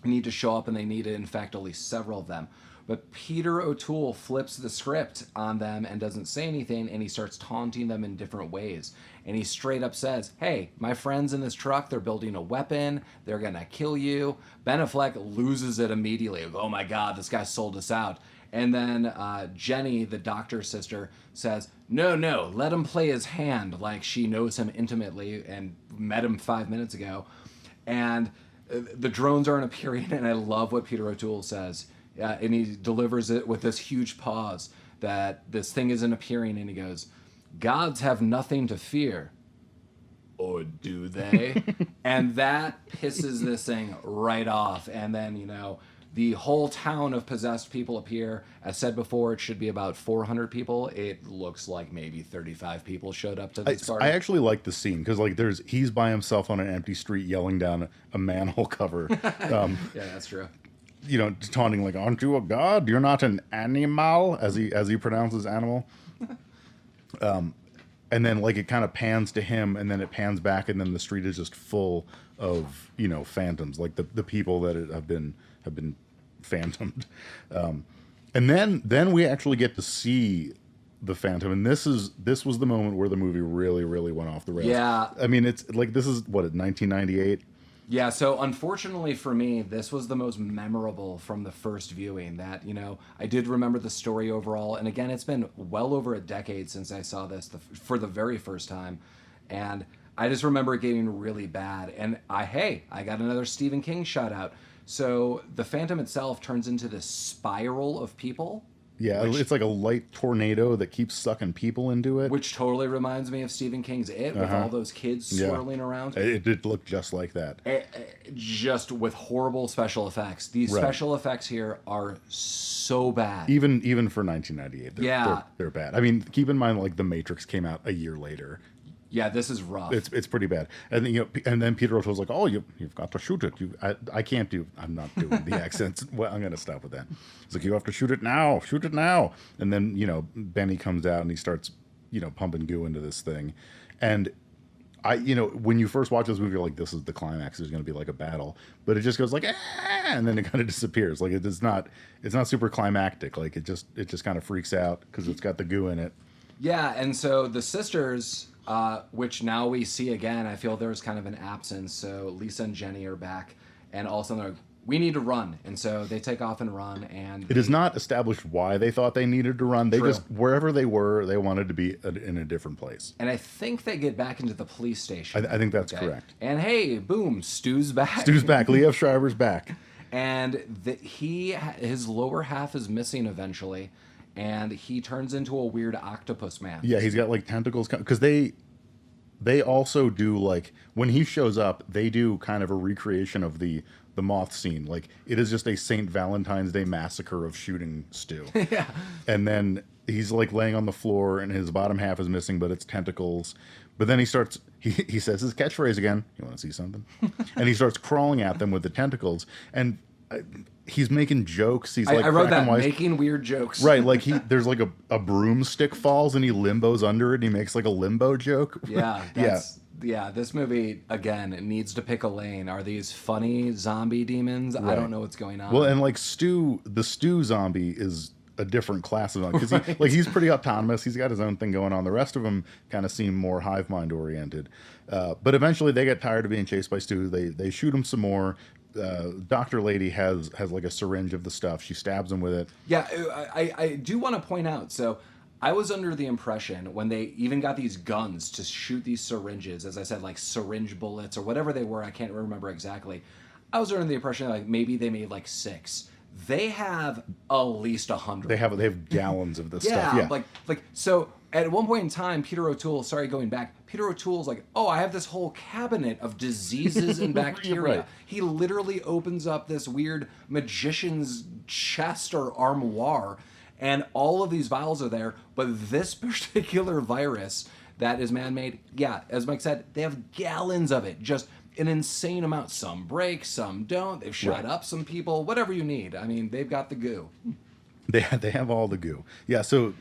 need to show up and they need to infect at least several of them. But Peter O'Toole flips the script on them and doesn't say anything, and he starts taunting them in different ways. And he straight up says, hey, my friends in this truck, they're building a weapon. They're going to kill you. Ben Affleck loses it immediately. Like, oh my God, this guy sold us out. And then Jenny, the doctor's sister, says, no, let him play his hand like she knows him intimately and met him 5 minutes ago. And the drones aren't appearing, and I love what Peter O'Toole says. And he delivers it with this huge pause that this thing isn't appearing, and he goes, gods have nothing to fear. Or do they? And that pisses this thing right off. And then, the whole town of possessed people appear. As said before, it should be about 400 people. It looks like maybe 35 people showed up to this party. I actually like the scene because he's by himself on an empty street yelling down a manhole cover. Yeah, that's true. Taunting like, aren't you a god? You're not an animal, as he pronounces animal. And then it kind of pans to him, and then it pans back, and then the street is just full of phantoms, like the people that have been phantomed. And then we actually get to see the Phantom, and this was the moment where the movie really, really went off the rails. Yeah. I mean, it's like, this is 1998. Yeah, so unfortunately for me, this was the most memorable from the first viewing. That, I did remember the story overall. And again, it's been well over a decade since I saw this for the very first time. And I just remember it getting really bad. And I got another Stephen King shout out. So the Phantom itself turns into this spiral of people. Yeah, it's like a light tornado that keeps sucking people into it. Which totally reminds me of Stephen King's It, with all those kids swirling around. It did look just like that. Just with horrible special effects. These special effects here are so bad. Even for 1998, they're bad. I mean, keep in mind, The Matrix came out a year later. Yeah, this is rough. It's pretty bad. And and then Peter O'Toole's like, "Oh, you've got to shoot it. I can't do. I'm not doing the accents. Well, I'm gonna stop with that." It's like, "You have to shoot it now. Shoot it now." And then Benny comes out and he starts pumping goo into this thing, and when you first watch this movie, you're like, this is the climax. There's going to be like a battle, but it just goes like, and then it kind of disappears. Like, it's not super climactic. Like, it just kind of freaks out because it's got the goo in it. Yeah, and so the sisters, which now we see again, I feel there's kind of an absence. So Lisa and Jenny are back, and all of a sudden they're like, we need to run. And so they take off and run. And it is not established why they thought they needed to run. They True. just, wherever they were, they wanted to be in a different place. And I think they get back into the police station. I think that's correct. And hey, boom, Stu's back. Stu's back. Liev Schreiber's back. And his lower half is missing eventually. And he turns into a weird octopus man. Yeah, he's got tentacles. Because they also do, when he shows up, they do kind of a recreation of the moth scene. Like, it is just a St. Valentine's Day massacre of shooting Stu. Yeah. And then he's like laying on the floor and his bottom half is missing, but it's tentacles. But then he says his catchphrase again. You want to see something? And he starts crawling at them with the tentacles. And he's making jokes. He's like, I wrote that, wise. making weird jokes. Right, like there's like a broomstick falls and he limbos under it and he makes like a limbo joke. Yeah, yeah. This movie again, it needs to pick a lane. Are these funny zombie demons? Right. I don't know what's going on. Well, and like the Stu zombie is a different class of because he's pretty autonomous. He's got his own thing going on. The rest of them kind of seem more hive mind oriented. But eventually they get tired of being chased by Stu. They shoot him some more. Dr. Lady has like a syringe of the stuff. She stabs him with it. Yeah, I do want to point out, so I was under the impression when they even got these guns to shoot these syringes, as I said, like syringe bullets or whatever they were, I can't remember exactly. I was under the impression that like maybe they made like 6. They have at least 100. They have gallons of this stuff. Yeah, like so. At one point in time, Peter O'Toole, sorry, going back, Peter O'Toole's like, oh, I have this whole cabinet of diseases and bacteria. Right. He literally opens up this weird magician's chest or armoire, and all of these vials are there. But this particular virus that is man-made, yeah, as Mike said, they have gallons of it. Just an insane amount. Some break, some don't. They've shot up some people, whatever you need. I mean, they've got the goo. They have all the goo. Yeah, so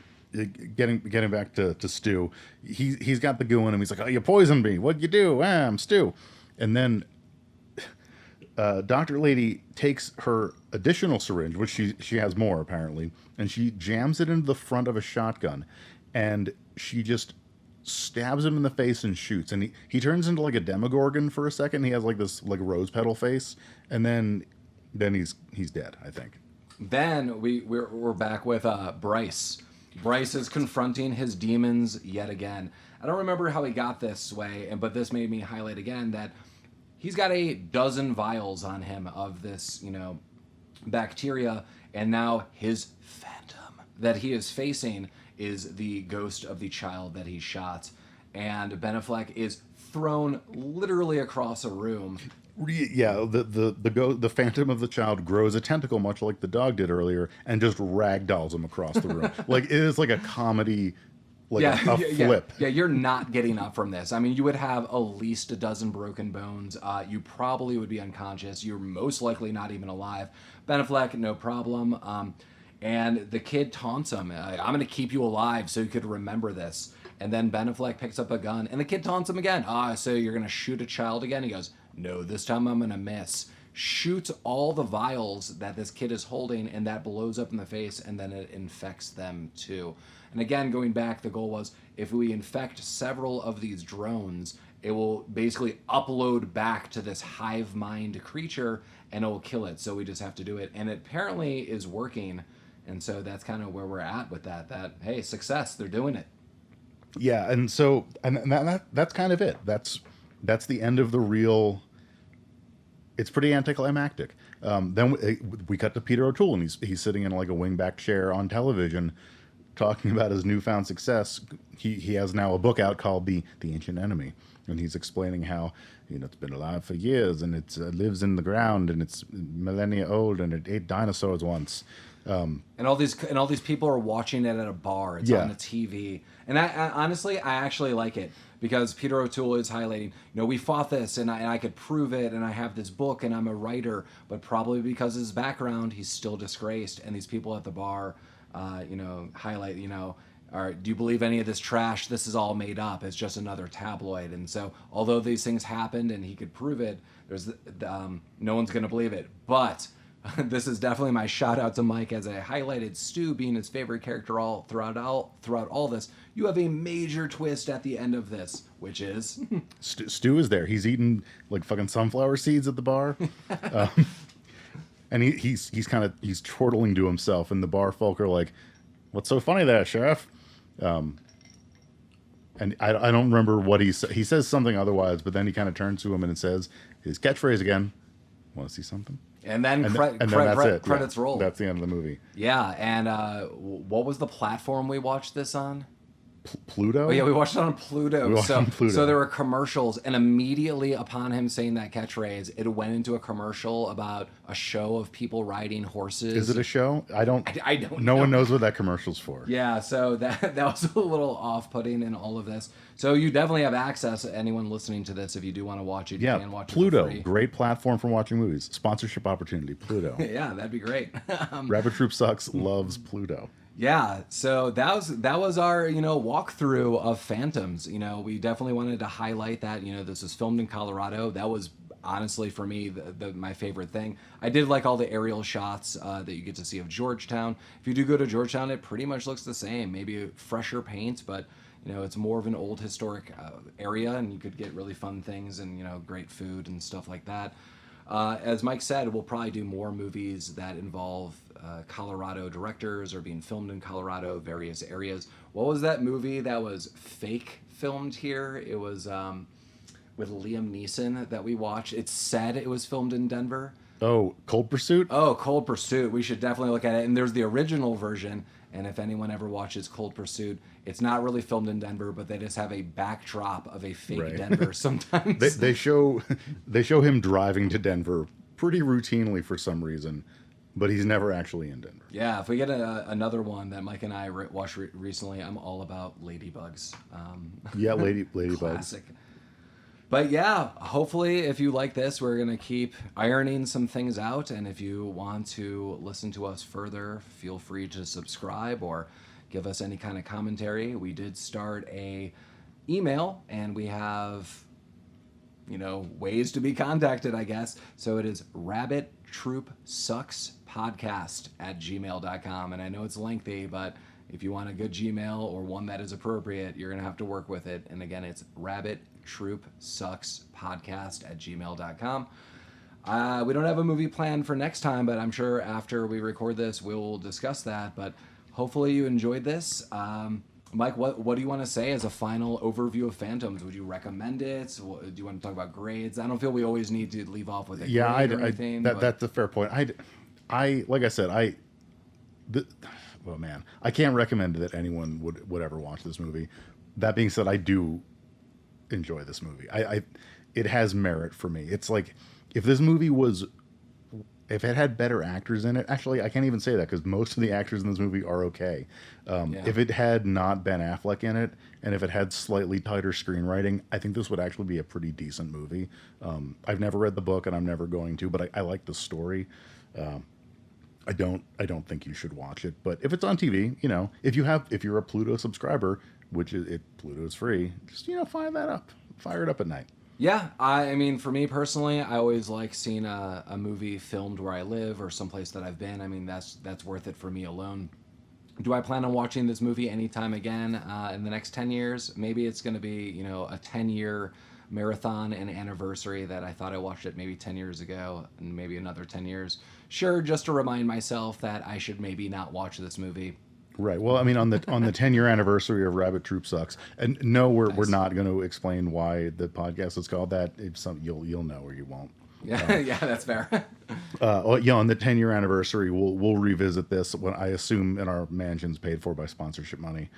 getting back to Stu, he's got the goo in him. He's like, oh, you poisoned me. What'd you do? I'm Stu. And then Dr. Lady takes her additional syringe, which she has more apparently, and she jams it into the front of a shotgun, and she just stabs him in the face and shoots. And he turns into like a Demogorgon for a second. He has like this like rose petal face, and then he's dead, I think. Then we're back with Bryce. Bryce is confronting his demons yet again. I don't remember how he got this way, but this made me highlight again that he's got a dozen vials on him of this, bacteria, and now his phantom that he is facing is the ghost of the child that he shot. And Ben Affleck is thrown literally across a room. Yeah, the phantom of the child grows a tentacle, much like the dog did earlier, and just ragdolls him across the room. Like it is like a comedy, like a flip. Yeah, you're not getting up from this. I mean, you would have at least a dozen broken bones. You probably would be unconscious. You're most likely not even alive. Ben Affleck, no problem. And the kid taunts him. I'm going to keep you alive so you could remember this. And then Ben Affleck picks up a gun, and the kid taunts him again. So you're going to shoot a child again? He goes, no, this time I'm going to miss. Shoots all the vials that this kid is holding, and that blows up in the face, and then it infects them too. And again, going back, the goal was if we infect several of these drones, it will basically upload back to this hive mind creature, and it will kill it. So we just have to do it. And it apparently is working. And so that's kind of where we're at with that, hey, success, they're doing it. Yeah, and so that's kind of it. That's the end of the real. It's pretty anticlimactic. Then we cut to Peter O'Toole, and he's sitting in like a wingback chair on television, talking about his newfound success. He has now a book out called The Ancient Enemy, and he's explaining how it's been alive for years, and it lives in the ground, and it's millennia old, and it ate dinosaurs once. And all these people are watching it at a bar. It's on the TV. And I honestly, I actually like it because Peter O'Toole is highlighting, we fought this and I could prove it, and I have this book and I'm a writer, but probably because of his background, he's still disgraced. And these people at the bar, highlight, do you believe any of this trash? This is all made up. It's just another tabloid. And so although these things happened and he could prove it, there's no one's going to believe it. But this is definitely my shout out to Mike, as I highlighted Stu being his favorite character throughout all this. You have a major twist at the end of this, which is Stu is there. He's eating like fucking sunflower seeds at the bar, and he's chortling to himself, and the bar folk are like, "What's so funny there, Sheriff?" And I don't remember what he says. He says something otherwise, but then he kind of turns to him and says his catchphrase again. Want to see something? And then credits roll. That's the end of the movie. Yeah, and what was the platform we watched this on? Pluto. Oh yeah, we watched it on Pluto. We watched it on Pluto. So there were commercials, and immediately upon him saying that catchphrase, it went into a commercial about a show of people riding horses. Is it a show? I don't. I don't. No know. one knows what that commercial's for. Yeah, so that was a little off-putting in all of this. So you definitely have access. Anyone listening to this, if you do want to watch it, you can watch Pluto, it for free. great platform for watching movies. Sponsorship opportunity, Pluto. Yeah, that'd be great. Rabbit Troop Sucks loves Pluto. Yeah, so that was our walkthrough of Phantoms. We definitely wanted to highlight that this was filmed in Colorado. That was honestly for me my favorite thing. I did like all the aerial shots that you get to see of Georgetown. If you do go to Georgetown, it pretty much looks the same. Maybe fresher paint, but it's more of an old historic area, and you could get really fun things and great food and stuff like that. As Mike said, we'll probably do more movies that involve Colorado directors or being filmed in Colorado, various areas. What was that movie that was fake filmed here? It was with Liam Neeson that we watched. It said it was filmed in Denver. Oh, Cold Pursuit? Oh, Cold Pursuit. We should definitely look at it. And there's the original version. And if anyone ever watches Cold Pursuit, it's not really filmed in Denver, but they just have a backdrop of a fake Denver sometimes. they show him driving to Denver pretty routinely for some reason, but he's never actually in Denver. Yeah, if we get another one that Mike and I watched recently, I'm all about ladybugs. Yeah, ladybugs. Classic. But yeah, hopefully if you like this, we're going to keep ironing some things out. And if you want to listen to us further, feel free to subscribe or give us any kind of commentary. We did start a email, and we have, ways to be contacted, I guess. So it is rabbittroopsuckspodcast@gmail.com. And I know it's lengthy, but if you want a good Gmail or one that is appropriate, you're going to have to work with it. And again, it's rabbittroopsuckspodcast@gmail.com. We don't have a movie planned for next time, but I'm sure after we record this, we'll discuss that. But hopefully you enjoyed this. Mike, what do you want to say as a final overview of Phantoms? Would you recommend it? Do you want to talk about grades? I don't feel we always need to leave off with a grade or anything. That's a fair point. I like I said, well, man, I can't recommend that anyone would ever watch this movie. That being said, I do enjoy this movie. It has merit for me. It's like if this movie if it had better actors in it. Actually, I can't even say that because most of the actors in this movie are okay. If it had not Ben Affleck in it, and if it had slightly tighter screenwriting, I think this would actually be a pretty decent movie. I've never read the book, and I'm never going to, but I like the story. I don't think you should watch it, but if it's on TV, if you're a Pluto subscriber, which Pluto is free, just fire it up at night. Yeah, I mean, for me personally, I always like seeing a movie filmed where I live or someplace that I've been. I mean, that's worth it for me alone. Do I plan on watching this movie anytime again in the next 10 years? Maybe it's going to be, a 10-year marathon and anniversary that I thought I watched it maybe 10 years ago and maybe another 10 years. Sure, just to remind myself that I should maybe not watch this movie. Right. Well, I mean, on the 10-year anniversary of Rabbit Troop Sucks, and no, we're not going to explain why the podcast is called that. It's something you'll know or you won't. Yeah, yeah, that's fair. On the 10-year anniversary, we'll revisit this when I assume in our mansions paid for by sponsorship money.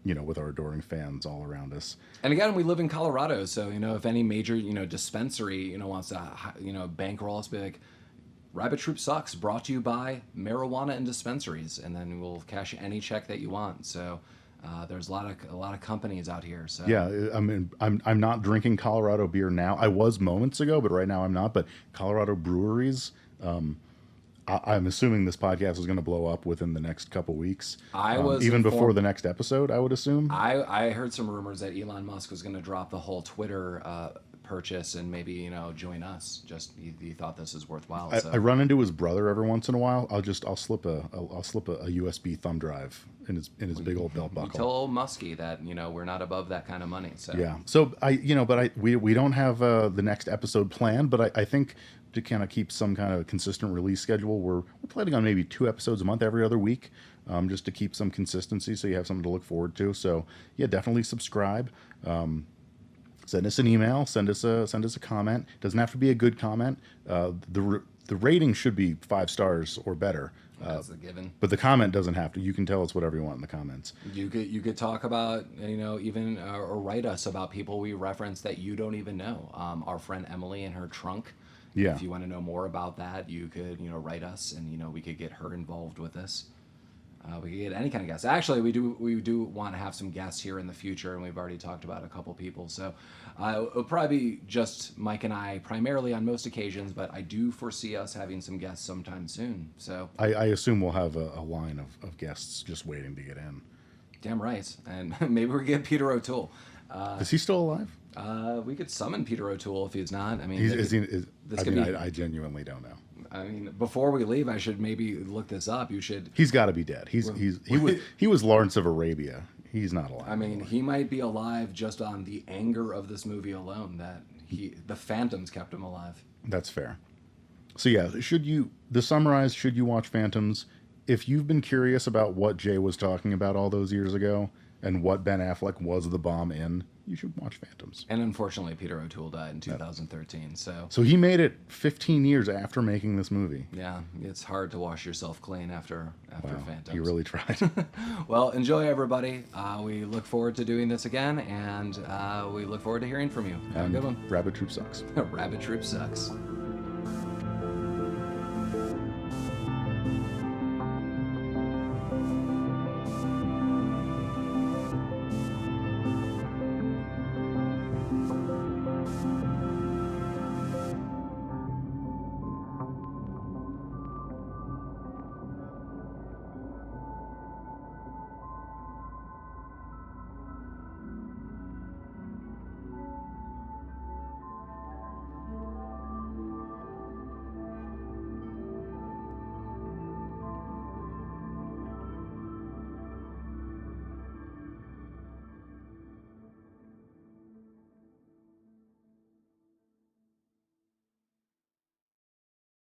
With our adoring fans all around us. And again, we live in Colorado, so if any major dispensary wants to bankroll us, be like, Rabbit Troop Sucks, brought to you by Marijuana and Dispensaries, and then we'll cash any check that you want. So there's a lot of companies out here. So yeah, I mean, I'm not drinking Colorado beer now. I was moments ago, but right now I'm not. But Colorado breweries, I'm assuming this podcast is going to blow up within the next couple weeks. I was even before the next episode, I would assume. I heard some rumors that Elon Musk was going to drop the whole Twitter purchase and maybe join us. Just he thought this is worthwhile. I run into his brother every once in a while. I'll slip a USB thumb drive in his big old belt buckle. Tell old Muskie that we're not above that kind of money. So yeah. So we don't have the next episode planned, but I think to kind of keep some kind of consistent release schedule, we're planning on maybe 2 episodes a month every other week, just to keep some consistency so you have something to look forward to. So yeah, definitely subscribe. Send us an email. Send us a comment. Doesn't have to be a good comment. The rating should be 5 stars or better. That's a given. But the comment doesn't have to. You can tell us whatever you want in the comments. You could talk about, even or write us about people we reference that you don't even know. Our friend Emily and her trunk. Yeah. If you want to know more about that, you could write us, and we could get her involved with this. We could get any kind of guests. Actually, we do want to have some guests here in the future, and we've already talked about a couple people. So it'll probably be just Mike and I primarily on most occasions, but I do foresee us having some guests sometime soon. So I assume we'll have a line of guests just waiting to get in. damn right, and maybe we get Peter O'Toole. Is he still alive? We could summon Peter O'Toole if he's not. I mean, I genuinely don't know. I mean, before we leave, I should maybe look this up. You should. He's got to be dead. He was Lawrence of Arabia. He's not alive. I mean, he might be alive just on the anger of this movie alone. That the Phantoms kept him alive. That's fair. So yeah, should you watch Phantoms? If you've been curious about what Jay was talking about all those years ago and what Ben Affleck was the bomb in, you should watch Phantoms. And unfortunately, Peter O'Toole died in 2013. So he made it 15 years after making this movie. Yeah, it's hard to wash yourself clean after Phantoms. He really tried. Well, enjoy, everybody. We look forward to doing this again, and we look forward to hearing from you. Have a good one. Rabbit Troop sucks. Rabbit Troop sucks.